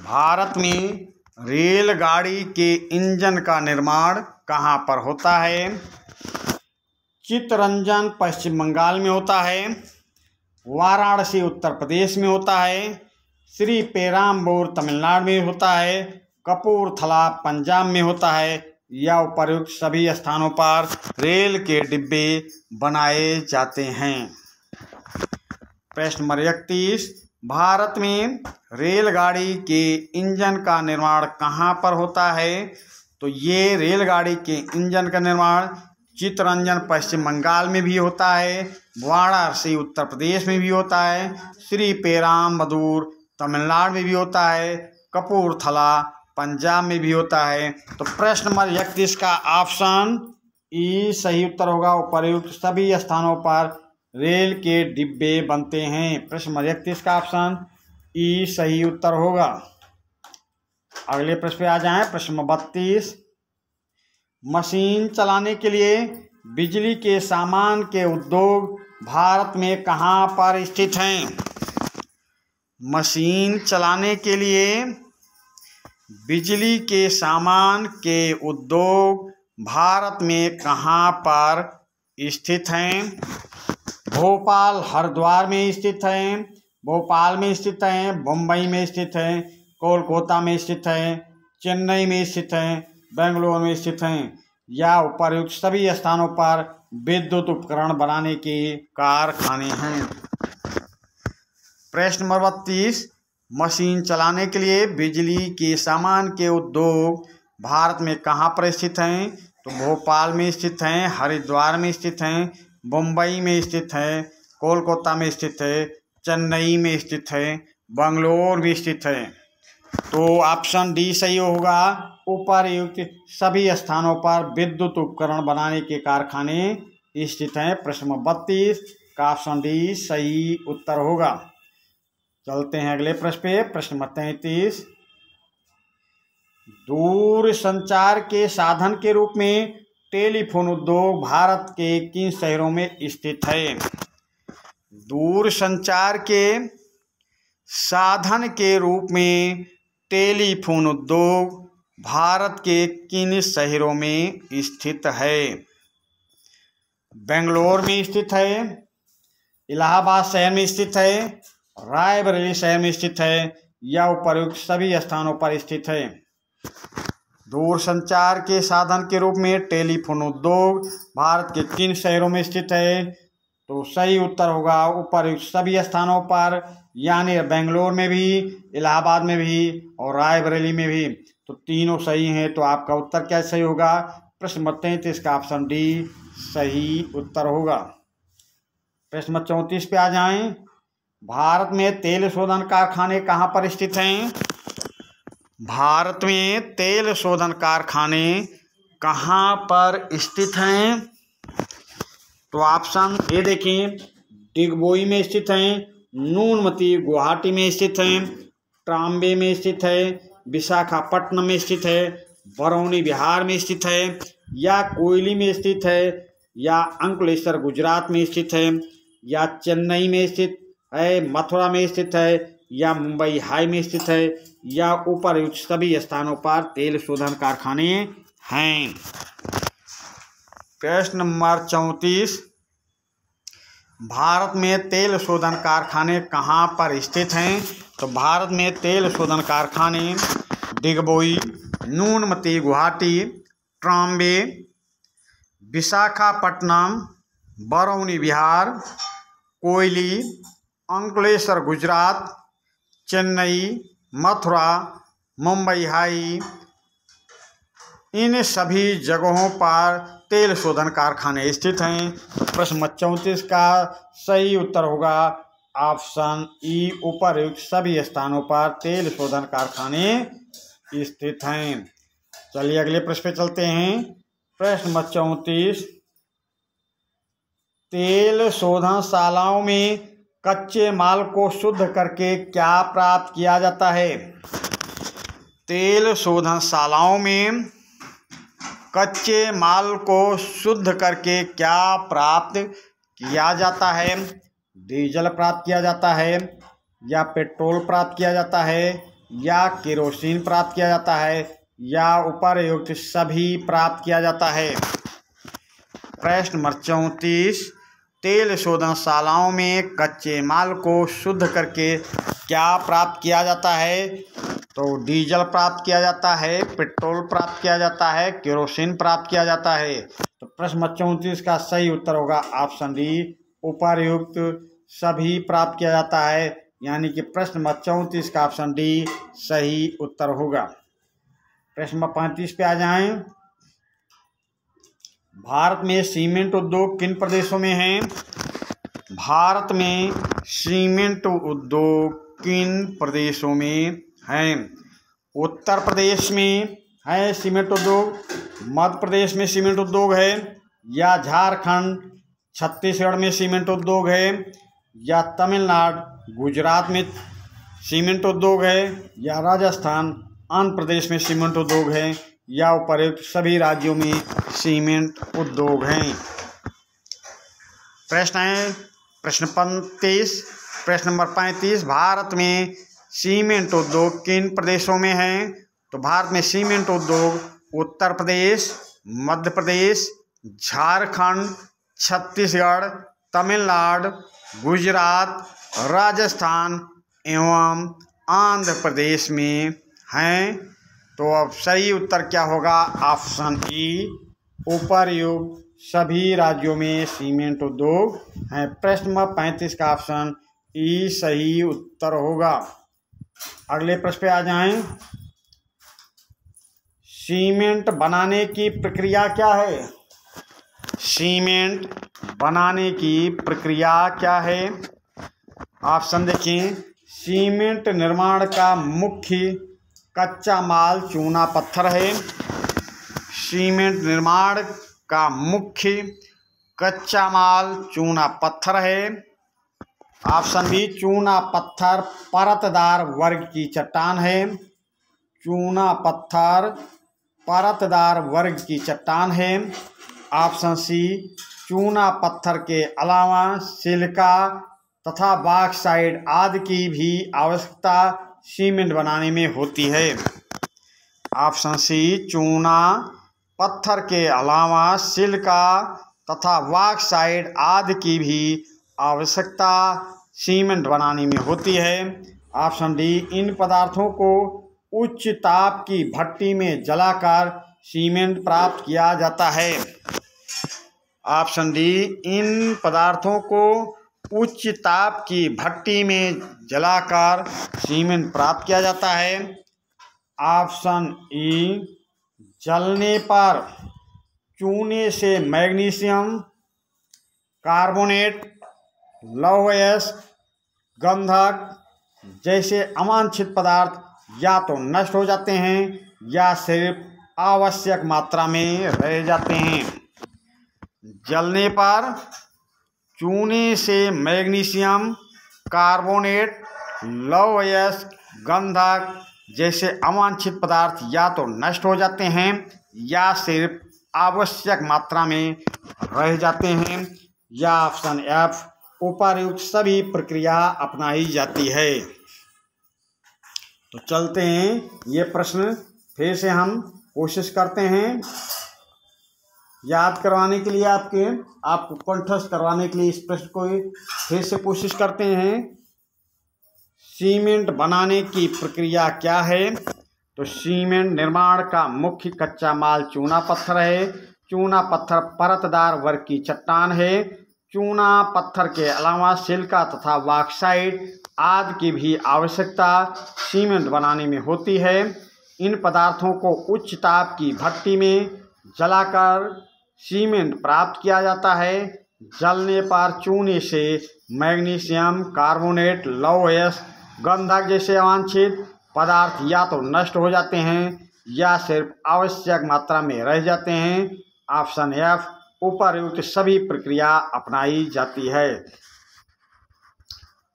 भारत में रेलगाड़ी के इंजन का निर्माण कहाँ पर होता है? चित्तरंजन पश्चिम बंगाल में होता है, वाराणसी उत्तर प्रदेश में होता है, श्री पेराम्बूर तमिलनाडु में होता है, कपूरथला पंजाब में होता है, या उपरोक्त सभी स्थानों पर रेल के डिब्बे बनाए जाते हैं। प्रश्न नंबर 31, भारत में रेलगाड़ी के इंजन का निर्माण कहाँ पर होता है? तो ये रेलगाड़ी के इंजन का निर्माण चित्तरंजन पश्चिम बंगाल में भी होता है, वाराणसी उत्तर प्रदेश में भी होता है, श्री पेराम्बदूर तमिलनाडु में भी होता है, कपूरथला पंजाब में भी होता है। तो प्रश्न नंबर 31 का ऑप्शन ई सही उत्तर होगा। उपरोक्त सभी स्थानों पर रेल के डिब्बे बनते हैं। प्रश्न नंबर 31 का ऑप्शन ई सही उत्तर होगा। अगले प्रश्न पे आ जाएं। प्रश्न नंबर 32, मशीन चलाने के लिए बिजली के सामान के उद्योग भारत में कहाँ पर स्थित हैं? मशीन चलाने के लिए बिजली के सामान के उद्योग भारत में कहाँ पर स्थित हैं? भोपाल, हरिद्वार में स्थित हैं, भोपाल में स्थित हैं, मुंबई में स्थित हैं, कोलकाता में स्थित हैं, चेन्नई में स्थित हैं, बेंगलुरु में स्थित हैं, या उपरोक्त सभी स्थानों पर विद्युत उपकरण बनाने के कारखाने हैं। प्रश्न नंबर 32, मशीन चलाने के लिए बिजली के सामान के उद्योग भारत में कहाँ पर स्थित हैं? तो भोपाल में स्थित हैं, हरिद्वार में स्थित हैं, मुंबई में स्थित है, कोलकाता में स्थित है, चेन्नई में स्थित है, बंगलोर में स्थित है। तो ऑप्शन डी सही होगा। उपरयुक्त सभी स्थानों पर विद्युत उपकरण बनाने के कारखाने स्थित हैं। प्रश्न नंबर 32 का ऑप्शन डी सही उत्तर होगा। चलते हैं अगले प्रश्न पे। प्रश्न नंबर 33, दूर संचार के साधन के रूप में टेलीफोन उद्योग भारत के किन शहरों में स्थित है? दूर संचार के साधन के रूप में टेलीफोन उद्योग भारत के किन शहरों में स्थित है? बेंगलोर में स्थित है, इलाहाबाद शहर में स्थित है, रायबरेली शहर में स्थित है, या उपरोक्त सभी स्थानों पर स्थित है। दूर संचार के साधन के रूप में टेलीफोन उद्योग भारत के किन शहरों में स्थित है? तो सही उत्तर होगा उपर्युक्त सभी स्थानों पर, यानी बेंगलोर में भी, इलाहाबाद में भी और रायबरेली में भी। तो तीनों सही हैं। तो आपका उत्तर क्या सही होगा? प्रश्न नंबर 33 का ऑप्शन डी सही उत्तर होगा। प्रश्न नंबर 34 पे आ जाएं। भारत में तेल शोधन कारखाने कहाँ पर स्थित हैं? भारत में तेल शोधन कारखाने कहाँ पर स्थित हैं? तो ऑप्शन ए देखें, डिगबोई में स्थित हैं, नूनमती गुवाहाटी में स्थित हैं, ट्राम्बे में स्थित है, विशाखापट्टनम में स्थित है, बरौनी बिहार में स्थित है, या कोयली में स्थित है, या अंकलेश्वर गुजरात में स्थित है, या चेन्नई में स्थित है, मथुरा में स्थित है, या मुंबई हाई में स्थित है, या उपर्युक्त सभी स्थानों पर तेल शोधन कारखाने हैं। प्रश्न नंबर 34, भारत में तेल शोधन कारखाने कहाँ पर स्थित हैं? तो भारत में तेल शोधन कारखाने डिगबोई, नूनमती गुवाहाटी, ट्राम्बे, विशाखापट्टनम, बरौनी बिहार, कोयली, अंकलेश्वर गुजरात, चेन्नई, मथुरा, मुंबई हाई, इन सभी जगहों पर तेल शोधन कारखाने स्थित हैं। तो प्रश्न नंबर 34 का सही उत्तर होगा ऑप्शन ई, उपर्युक्त सभी स्थानों पर तेल शोधन कारखाने स्थित हैं। चलिए अगले प्रश्न पे चलते हैं। प्रश्न नंबर 34, तेल शोधनशालाओं में कच्चे माल को शुद्ध करके क्या प्राप्त किया जाता है? तेल शोधनशालाओं में कच्चे माल को शुद्ध करके क्या प्राप्त किया जाता है? डीजल प्राप्त किया जाता है, या पेट्रोल प्राप्त किया जाता है, या केरोसिन प्राप्त किया जाता है, या उपर्युक्त सभी प्राप्त किया जाता है? प्रश्न नंबर 34, तेल शोधनशालाओं में कच्चे माल को शुद्ध करके क्या प्राप्त किया जाता है? तो डीजल प्राप्त किया जाता है, पेट्रोल प्राप्त किया जाता है, केरोसिन प्राप्त किया जाता है। तो प्रश्न नंबर 34 का सही उत्तर होगा ऑप्शन डी, उपर्युक्त सभी प्राप्त किया जाता है, यानी कि प्रश्न नंबर 34 का ऑप्शन डी सही उत्तर होगा। प्रश्न नंबर 35 पे आ जाएं। भारत में सीमेंट उद्योग किन प्रदेशों में है? भारत में सीमेंट उद्योग किन प्रदेशों में है? उत्तर प्रदेश में है सीमेंट उद्योग, मध्य प्रदेश में सीमेंट उद्योग है, या झारखंड छत्तीसगढ़ में सीमेंट उद्योग है, या तमिलनाडु गुजरात में सीमेंट उद्योग है, या राजस्थान आंध्र प्रदेश में सीमेंट उद्योग है, या उपर्युक्त सभी राज्यों में सीमेंट उद्योग हैं। प्रश्न है प्रश्न 35, प्रश्न नंबर 35, भारत में सीमेंट उद्योग किन प्रदेशों में है? तो भारत में सीमेंट उद्योग उत्तर प्रदेश, मध्य प्रदेश, झारखंड, छत्तीसगढ़, तमिलनाडु, गुजरात, राजस्थान एवं आंध्र प्रदेश में हैं। तो अब सही उत्तर क्या होगा? ऑप्शन ई, उपर्युक्त सभी राज्यों में सीमेंट उद्योग हैं। प्रश्न नंबर 35 का ऑप्शन ई सही उत्तर होगा। अगले प्रश्न पे आ जाएं। सीमेंट बनाने की प्रक्रिया क्या है? सीमेंट बनाने की प्रक्रिया क्या है? ऑप्शन देखें। सीमेंट निर्माण का मुख्य कच्चा माल चूना पत्थर है। सीमेंट निर्माण का मुख्य कच्चा माल चूना पत्थर है। ऑप्शन बी, चूना पत्थर परतदार वर्ग की चट्टान है। चूना पत्थर परतदार वर्ग की चट्टान है। ऑप्शन सी, चूना पत्थर के अलावा सिलिका तथा बॉक्साइट आदि की भी आवश्यकता सीमेंट बनाने में होती है। ऑप्शन सी, चूना पत्थर के अलावा सिलिका तथा बॉक्साइट आदि की भी आवश्यकता सीमेंट बनाने में होती है। ऑप्शन डी, इन पदार्थों को उच्च ताप की भट्टी में जलाकर सीमेंट प्राप्त किया जाता है। ऑप्शन डी, इन पदार्थों को उच्च ताप की भट्टी में जलाकर सीमेंट प्राप्त किया जाता है। ऑप्शन ई, जलने पर चूने से मैग्नीशियम कार्बोनेट, लौह अयस्क, गंधक जैसे अवांछित पदार्थ या तो नष्ट हो जाते हैं या सिर्फ आवश्यक मात्रा में रह जाते हैं। जलने पर चूने से मैग्नीशियम कार्बोनेट, लौह अयस्क, गंधक जैसे अवांछित पदार्थ या तो नष्ट हो जाते हैं या सिर्फ आवश्यक मात्रा में रह जाते हैं, या ऑप्शन एफ, उपर्युक्त सभी प्रक्रिया अपनाई जाती है। तो चलते हैं, ये प्रश्न फिर से हम कोशिश करते हैं याद करवाने के लिए, आपको कंठस्थ करवाने के लिए इस प्रश्न को फिर से कोशिश करते हैं। सीमेंट बनाने की प्रक्रिया क्या है? तो सीमेंट निर्माण का मुख्य कच्चा माल चूना पत्थर है। चूना पत्थर परतदार वर्ग की चट्टान है। चूना पत्थर के अलावा सिलिका तथा बॉक्साइट आदि की भी आवश्यकता सीमेंट बनाने में होती है। इन पदार्थों को उच्च ताप की भट्टी में जलाकर सीमेंट प्राप्त किया जाता है। जलने पर चूने से मैग्नीशियम कार्बोनेट, लौह अयस्क, गंधक जैसे अवांछित पदार्थ या तो नष्ट हो जाते हैं या सिर्फ आवश्यक मात्रा में रह जाते हैं। ऑप्शन एफ, उपर्युक्त सभी प्रक्रिया अपनाई जाती है।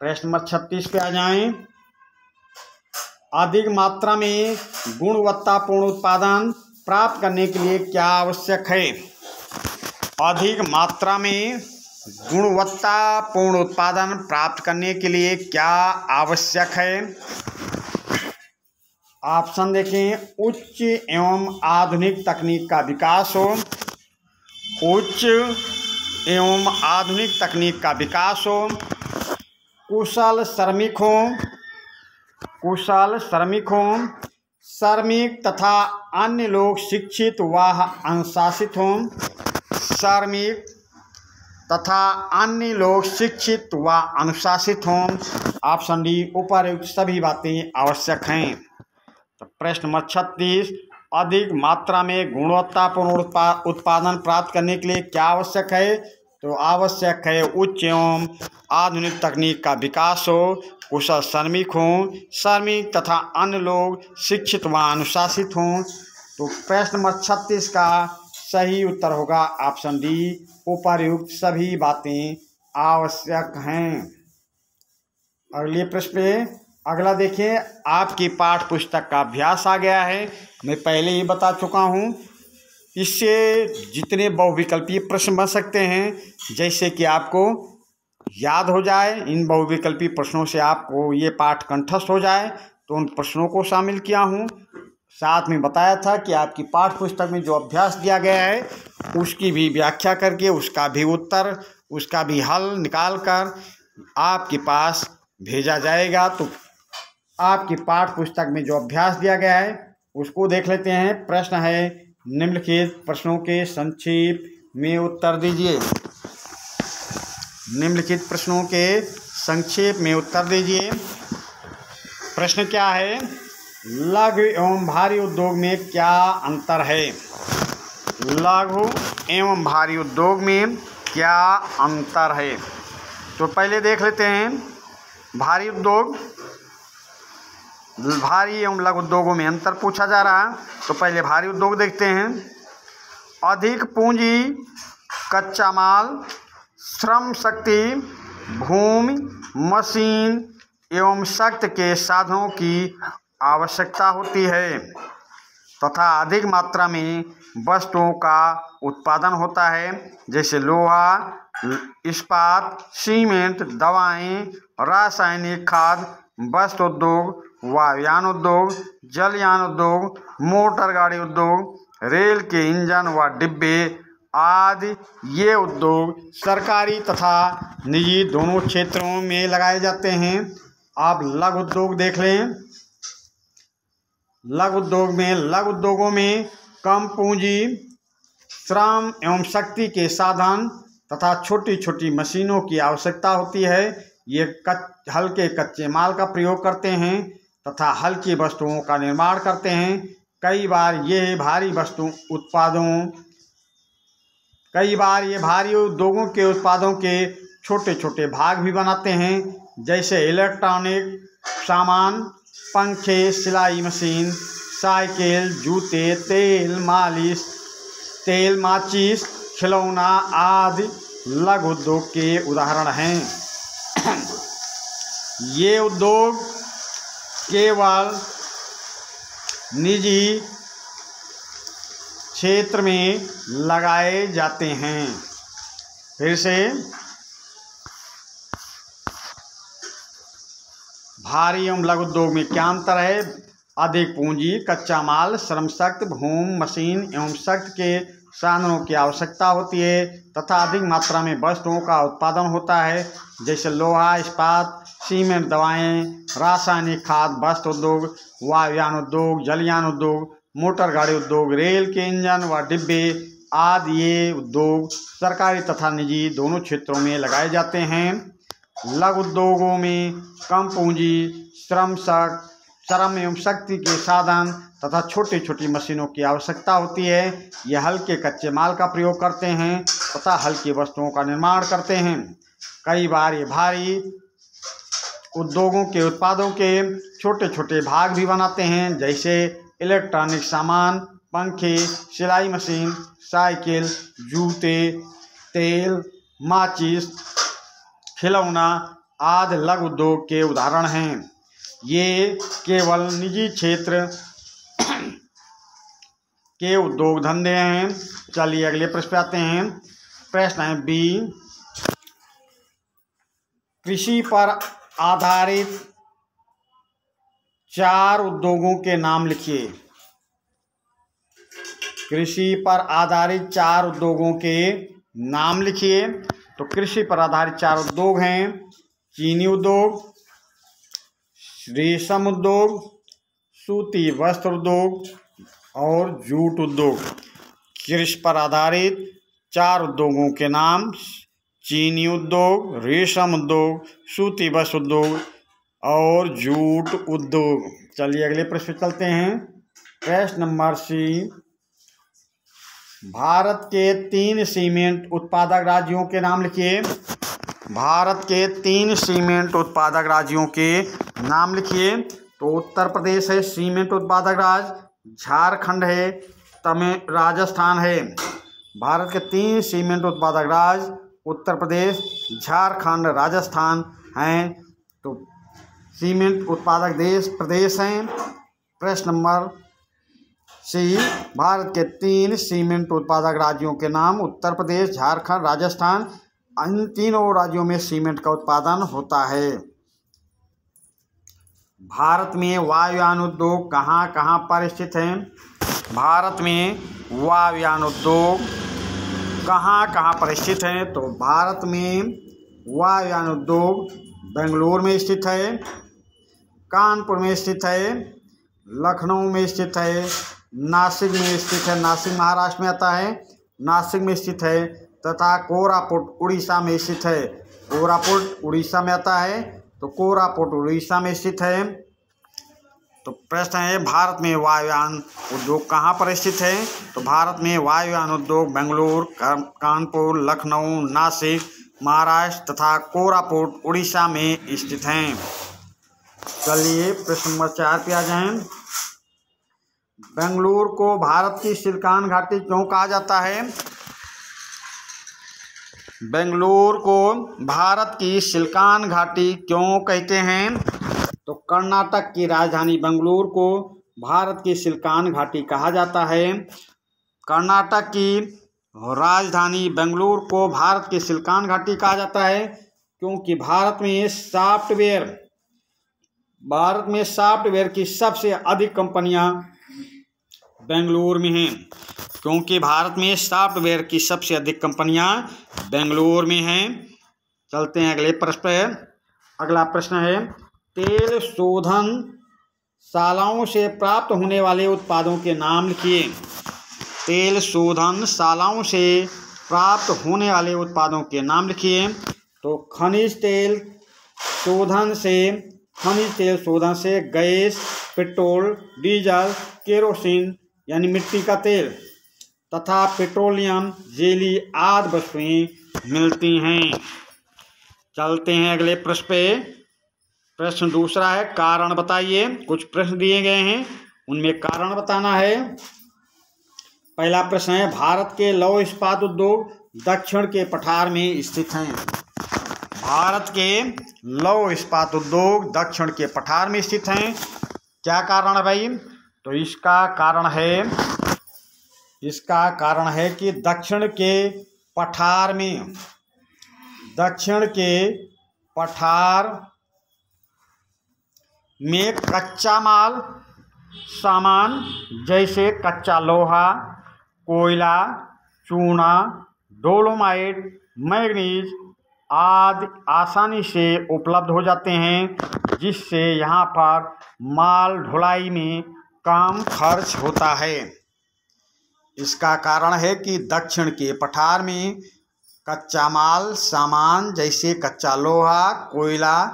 प्रश्न नंबर 36 पे आ जाएं। अधिक मात्रा में गुणवत्तापूर्ण उत्पादन प्राप्त करने के लिए क्या आवश्यक है? अधिक मात्रा में गुणवत्तापूर्ण उत्पादन प्राप्त करने के लिए क्या आवश्यक है? ऑप्शन देखें, उच्च एवं आधुनिक तकनीक का विकास हो, उच्च एवं आधुनिक तकनीक का विकास हो, कुशल श्रमिक हों, श्रमिक तथा अन्य लोग शिक्षित व अनुशासित हों, श्रमिक तथा अन्य लोग शिक्षित व अनुशासित हों। ऑप्शन डी, उपर्युक्त सभी बातें आवश्यक हैं। तो प्रश्न नंबर 36, अधिक मात्रा में गुणवत्तापूर्ण उत्पादन प्राप्त करने के लिए क्या आवश्यक है? तो आवश्यक है उच्च एवं आधुनिक तकनीक का विकास हो, कुशल श्रमिक हों, श्रमिक तथा अन्य लोग शिक्षित व अनुशासित हों। तो प्रश्न नंबर 36 का सही उत्तर होगा ऑप्शन डी, उपर्युक्त सभी बातें आवश्यक हैं। अगले प्रश्न पे अगला देखिए, आपकी पाठ पुस्तक का अभ्यास आ गया है। मैं पहले ही बता चुका हूँ, इससे जितने बहुविकल्पीय प्रश्न बन सकते हैं, जैसे कि आपको याद हो जाए, इन बहुविकल्पीय प्रश्नों से आपको ये पाठ कंठस्थ हो जाए, तो उन प्रश्नों को शामिल किया हूँ। साथ में बताया था कि आपकी पाठ पुस्तक में जो अभ्यास दिया गया है उसकी भी व्याख्या करके, उसका भी उत्तर, उसका भी हल निकाल कर आपके पास भेजा जाएगा। तो आपकी पाठ पुस्तक में जो अभ्यास दिया गया है उसको देख लेते हैं। प्रश्न है, निम्नलिखित प्रश्नों के संक्षेप में उत्तर दीजिए। निम्नलिखित प्रश्नों के संक्षेप में उत्तर दीजिए। प्रश्न क्या है? लघु एवं भारी उद्योग में क्या अंतर है? लघु एवं भारी उद्योग में क्या अंतर है? तो पहले देख लेते हैं भारी उद्योग, भारी एवं लघु उद्योगों में अंतर पूछा जा रहा है। तो पहले भारी उद्योग देखते हैं। अधिक पूंजी, कच्चा माल, श्रम शक्ति, भूमि, मशीन एवं शक्ति के साधनों की आवश्यकता होती है तथा अधिक मात्रा में वस्तुओं का उत्पादन होता है, जैसे लोहा, इस्पात, सीमेंट, दवाएं, रासायनिक खाद, वस्त्र उद्योग, वायुयान उद्योग, जलयान उद्योग, मोटर गाड़ी उद्योग, रेल के इंजन व डिब्बे आदि। ये उद्योग सरकारी तथा निजी दोनों क्षेत्रों में लगाए जाते हैं। आप लघु उद्योग देख लें। लघु उद्योगों में कम पूंजी, श्रम एवं शक्ति के साधन तथा छोटी छोटी मशीनों की आवश्यकता होती है। ये हल्के कच्चे माल का प्रयोग करते हैं तथा हल्की वस्तुओं का निर्माण करते हैं। कई बार ये भारी उद्योगों के उत्पादों के छोटे छोटे भाग भी बनाते हैं, जैसे इलेक्ट्रॉनिक सामान, पंखे, सिलाई मशीन, साइकिल, जूते, तेल माचिस, खिलौना आदि लघु उद्योग के उदाहरण हैं। ये उद्योग केवल निजी क्षेत्र में लगाए जाते हैं। फिर से, भारी एवं लघु उद्योग में क्या अंतर है? अधिक पूंजी, कच्चा माल, श्रम शक्ति, भूमि, मशीन एवं शक्ति के साधनों की आवश्यकता होती है तथा अधिक मात्रा में वस्तुओं का उत्पादन होता है, जैसे लोहा, इस्पात, सीमेंट, दवाएं, रासायनिक खाद, वस्त्र उद्योग, वायुयान उद्योग, जलयान उद्योग, मोटर गाड़ी उद्योग, रेल के इंजन व डिब्बे आदि। ये उद्योग सरकारी तथा निजी दोनों क्षेत्रों में लगाए जाते हैं। लघु उद्योगों में कम पूंजी, श्रम एवं शक्ति के साधन तथा छोटी छोटी मशीनों की आवश्यकता होती है। यह हल्के कच्चे माल का प्रयोग करते हैं तथा हल्की वस्तुओं का निर्माण करते हैं। कई बार ये भारी उद्योगों के उत्पादों के छोटे छोटे भाग भी बनाते हैं, जैसे इलेक्ट्रॉनिक सामान, पंखे, सिलाई मशीन, साइकिल, जूते, तेल माचिस, खिलौना आदि लघु उद्योग के उदाहरण हैं। ये केवल निजी क्षेत्र के उद्योग धंधे हैं। चलिए अगले प्रश्न पे आते हैं। प्रश्न है बी, कृषि पर आधारित 4 उद्योगों के नाम लिखिए। कृषि पर आधारित 4 उद्योगों के नाम लिखिए। तो कृषि पर आधारित 4 उद्योग हैं: चीनी उद्योग, रेशम उद्योग, सूती वस्त्र उद्योग और जूट उद्योग। कृषि पर आधारित 4 उद्योगों के नाम: चीनी उद्योग, रेशम उद्योग, सूती वस्त्र उद्योग और जूट उद्योग। चलिए अगले प्रश्न पे चलते हैं। प्रश्न नंबर सी, भारत के 3 सीमेंट उत्पादक राज्यों के नाम लिखिए। भारत के 3 सीमेंट उत्पादक राज्यों के नाम लिखिए। तो उत्तर प्रदेश है सीमेंट उत्पादक राज्य, झारखंड है, राजस्थान है। भारत के 3 सीमेंट उत्पादक राज्य उत्तर प्रदेश, झारखंड, राजस्थान हैं। तो सीमेंट उत्पादक प्रदेश हैं। प्रश्न नंबर सी, भारत के 3 सीमेंट उत्पादक राज्यों के नाम उत्तर प्रदेश, झारखंड, राजस्थान। इन तीनों राज्यों में सीमेंट का उत्पादन होता है। भारत में वायुयान उद्योग कहाँ कहाँ पर स्थित हैं? भारत में वायुयान उद्योग कहाँ कहाँ पर स्थित हैं? तो भारत में वायुयान उद्योग बेंगलुरु में स्थित है, कानपुर में स्थित है, लखनऊ में स्थित है, नासिक में स्थित है, नासिक महाराष्ट्र में आता है, नासिक में स्थित है, तथा कोरापुट उड़ीसा में स्थित है। कोरापुट उड़ीसा में आता है, तो कोरापुट उड़ीसा में स्थित है। तो प्रश्न है, भारत में वायुयान उद्योग कहाँ पर स्थित है? तो भारत में वायुयान उद्योग बेंगलुरु, कानपुर, लखनऊ, नासिक महाराष्ट्र तथा कोरापुट उड़ीसा में स्थित हैं। चलिए प्रश्न नंबर 4 पे आ जाएं। बेंगलुरु को भारत की सिलिकॉन घाटी क्यों कहा जाता है? बेंगलुरु को भारत की सिलिकॉन घाटी क्यों कहते हैं? तो कर्नाटक की राजधानी बेंगलुरु को भारत की सिलिकॉन घाटी कहा जाता है। कर्नाटक की राजधानी बेंगलुरु को भारत की सिलिकॉन घाटी कहा जाता है क्योंकि भारत में सॉफ्टवेयर की सबसे अधिक कंपनियां बेंगलुरु में हैं। क्योंकि भारत में सॉफ्टवेयर की सबसे अधिक कंपनियां बेंगलुरु में हैं। चलते हैं अगले प्रश्न पर। अगला प्रश्न है, तेल शोधन शालाओं से प्राप्त होने वाले उत्पादों के नाम लिखिए। तेल शोधनशालाओं से प्राप्त होने वाले उत्पादों के नाम लिखिए। तो खनिज तेल शोधन से गैस, पेट्रोल, डीजल, केरोसिन यानी मिट्टी का तेल तथा पेट्रोलियम जेली आदि वस्तुएं मिलती हैं। चलते हैं अगले प्रश्न पे। प्रश्न दूसरा है, कारण बताइए। कुछ प्रश्न दिए गए हैं, उनमें कारण बताना है। पहला प्रश्न है, भारत के लौह इस्पात उद्योग दक्षिण के पठार में स्थित हैं। भारत के लौह इस्पात उद्योग दक्षिण के पठार में स्थित हैं। क्या कारण है भाई? तो इसका कारण है कि दक्षिण के पठार में कच्चा माल सामान जैसे कच्चा लोहा, कोयला, चूना, डोलोमाइट, मैग्नीज आदि आसानी से उपलब्ध हो जाते हैं, जिससे यहाँ पर माल ढुलाई में कम खर्च होता है। इसका कारण है कि दक्षिण के पठार में कच्चा माल सामान जैसे कच्चा लोहा, कोयला,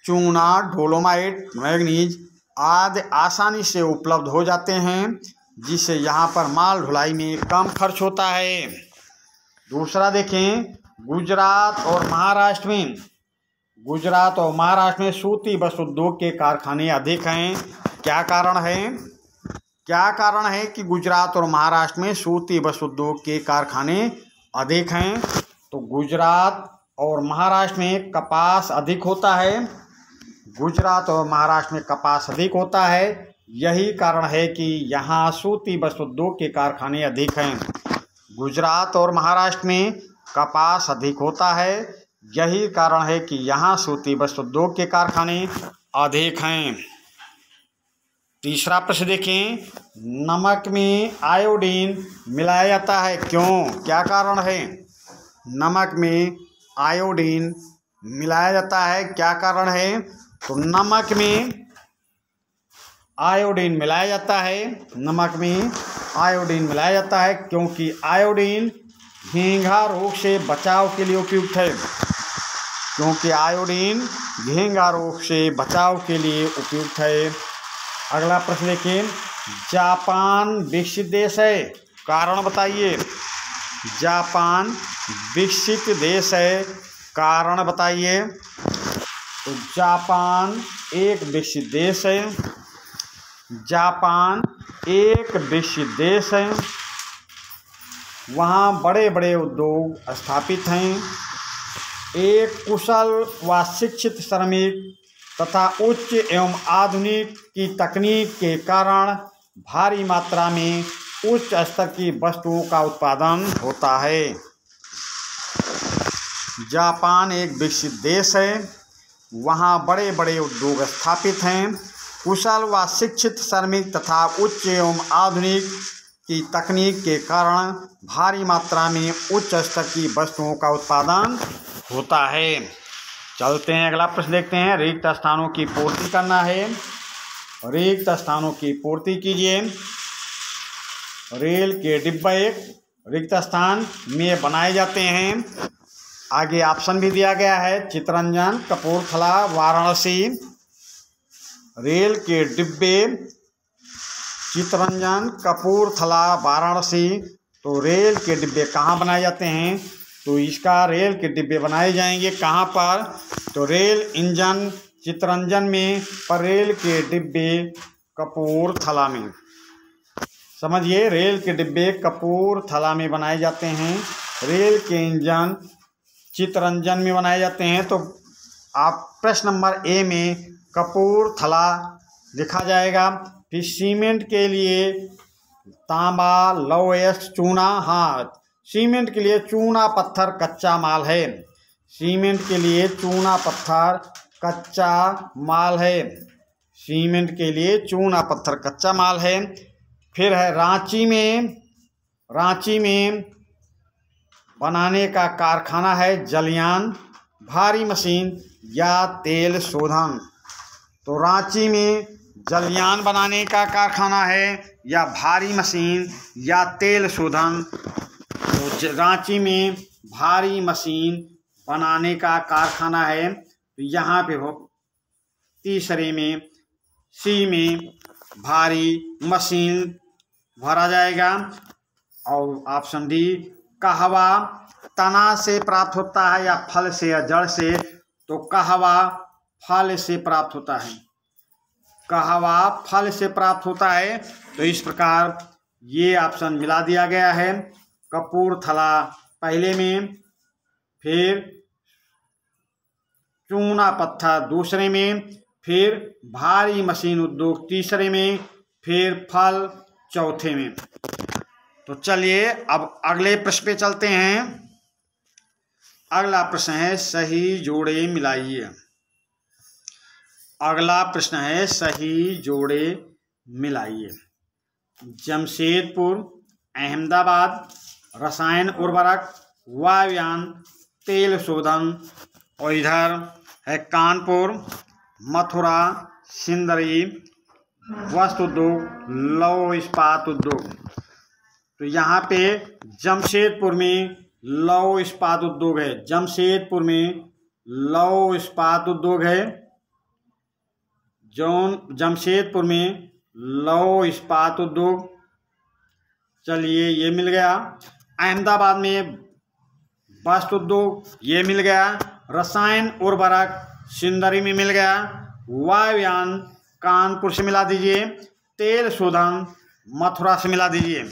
चूना, डोलोमाइट, मैग्नीज आदि आसानी से उपलब्ध हो जाते हैं, जिससे यहाँ पर माल ढुलाई में कम खर्च होता है। दूसरा देखें, गुजरात और महाराष्ट्र में सूती वस्त्र उद्योग के कारखाने अधिक हैं। क्या कारण है कि गुजरात और महाराष्ट्र में सूती वस्त्र उद्योग के कारखाने अधिक हैं? तो गुजरात और महाराष्ट्र में कपास अधिक होता है। यही कारण है कि यहाँ सूती वस्त्र उद्योग के कारखाने अधिक हैं। गुजरात और महाराष्ट्र में कपास अधिक होता है, यही कारण है कि यहाँ सूती वस्त्र उद्योग के कारखाने अधिक हैं। तीसरा प्रश्न देखें, नमक में आयोडीन मिलाया जाता है, क्यों? क्या कारण है? नमक में आयोडीन मिलाया जाता है, क्या कारण है? तो नमक में आयोडीन मिलाया जाता है क्योंकि आयोडीन घेंघा रोग से बचाव के लिए उपयुक्त है। अगला प्रश्न देखिए, जापान विकसित देश है, कारण बताइए। जापान विकसित देश है, कारण बताइए। तो जापान एक विकसित देश है। वहाँ बड़े बड़े उद्योग स्थापित हैं। एक कुशल व शिक्षित श्रमिक तथा उच्च एवं आधुनिक की तकनीक के कारण भारी मात्रा में उच्च स्तर की वस्तुओं का उत्पादन होता है। जापान एक विकसित देश है। वहाँ बड़े बड़े उद्योग स्थापित हैं। कुशल व शिक्षित श्रमिक तथा उच्च एवं आधुनिक की तकनीक के कारण भारी मात्रा में उच्च स्तर की वस्तुओं का उत्पादन होता है। चलते हैं अगला प्रश्न देखते हैं। रिक्त स्थानों की पूर्ति करना है। रिक्त स्थानों की पूर्ति कीजिए। रेल के डिब्बे रिक्त स्थान में बनाए जाते हैं। आगे ऑप्शन भी दिया गया है, चित्तरंजन, कपूरथला, वाराणसी। रेल के डिब्बे चित्तरंजन, कपूरथला, वाराणसी। तो रेल के डिब्बे कहाँ बनाए जाते हैं? तो इसका रेल के डिब्बे बनाए जाएंगे कहाँ पर? तो रेल इंजन चित्तरंजन में, पर रेल के डिब्बे कपूरथला में। समझिए, रेल के डिब्बे कपूरथला में बनाए जाते हैं, रेल के इंजन चित्तरंजन में बनाए जाते हैं। तो आप प्रश्न नंबर ए में कपूरथला लिखा जाएगा। फिर सीमेंट के लिए तांबा, लौह, चूना। हाँ, सीमेंट के लिए चूना पत्थर कच्चा माल है। सीमेंट के लिए चूना पत्थर कच्चा माल है। सीमेंट के लिए चूना पत्थर कच्चा माल है। फिर है रांची में बनाने का कारखाना है जलयान, भारी मशीन या तेल शोधन। तो रांची में जलयान बनाने का कारखाना है या भारी मशीन या तेल शोधन। तो रांची में भारी मशीन बनाने का कारखाना है, तो यहाँ पे हो तीसरे में सी में भारी मशीन भरा जाएगा। और ऑप्शन डी कहवा तना से प्राप्त होता है या फल से या जड़ से, तो कहवा फल से प्राप्त होता है, कहवा फल से प्राप्त होता है। तो इस प्रकार ये ऑप्शन मिला दिया गया है। कपूरथला पहले में, फिर चूना पत्थर दूसरे में, फिर भारी मशीन उद्योग तीसरे में, फिर फल चौथे में। तो चलिए अब अगले प्रश्न पे चलते हैं। अगला प्रश्न है सही जोड़े मिलाइए। अगला प्रश्न है सही जोड़े मिलाइए। जमशेदपुर, अहमदाबाद, रसायन उर्वरक, वायुयान, तेल शोधन, और इधर है कानपुर, मथुरा, सिंदरी, वस्त्र उद्योग, लौह इस्पात उद्योग। तो यहाँ पे जमशेदपुर में लौह इस्पात उद्योग है, जमशेदपुर में लौह इस्पात उद्योग है, जमशेदपुर में लौह इस्पात उद्योग। चलिए ये मिल गया। अहमदाबाद में वस्त्र उद्योग, ये मिल गया। रसायन उर्वरक सिंदरी में मिल गया। वायुयान कानपुर से मिला दीजिए। तेल शोधन मथुरा से मिला दीजिए।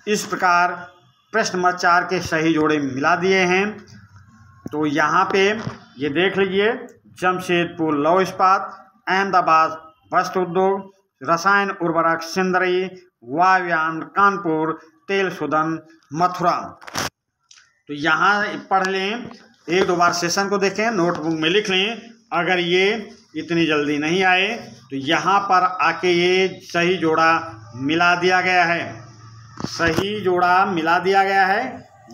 इस प्रकार प्रश्न नंबर 4 के सही जोड़े मिला दिए हैं। तो यहाँ पे ये देख लीजिए, जमशेदपुर लौह इस्पात, अहमदाबाद वस्त्र उद्योग, रसायन उर्वरक सिंदरी, वायुयान कानपुर, तेल शोधन मथुरा। तो यहाँ पढ़ लें, एक दो बार सेशन को देखें, नोटबुक में लिख लें। अगर ये इतनी जल्दी नहीं आए तो यहाँ पर आके ये सही जोड़ा मिला दिया गया है, सही जोड़ा मिला दिया गया है।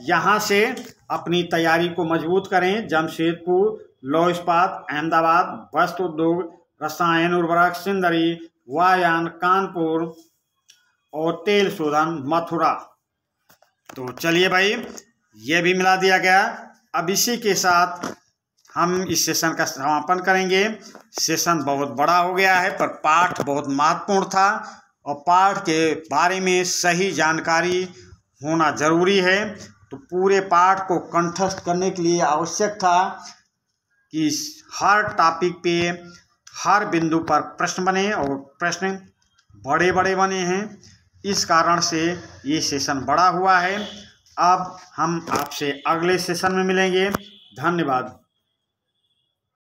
यहाँ से अपनी तैयारी को मजबूत करें। जमशेदपुर लौह इस्पात, अहमदाबाद वस्त्र उद्योग, रसायन उर्वरक सिंदरी, वायुयान कानपुर और तेल शोधन मथुरा। तो चलिए भाई, ये भी मिला दिया गया। अब इसी के साथ हम इस सेशन का समापन करेंगे। सेशन बहुत बड़ा हो गया है, पर पाठ बहुत महत्वपूर्ण था और पाठ के बारे में सही जानकारी होना जरूरी है। तो पूरे पाठ को कंठस्थ करने के लिए आवश्यक था कि हर टॉपिक पे हर बिंदु पर प्रश्न बने, और प्रश्न बड़े बड़े बने हैं। इस कारण से ये सेशन बड़ा हुआ है। अब हम आपसे अगले सेशन में मिलेंगे। धन्यवाद।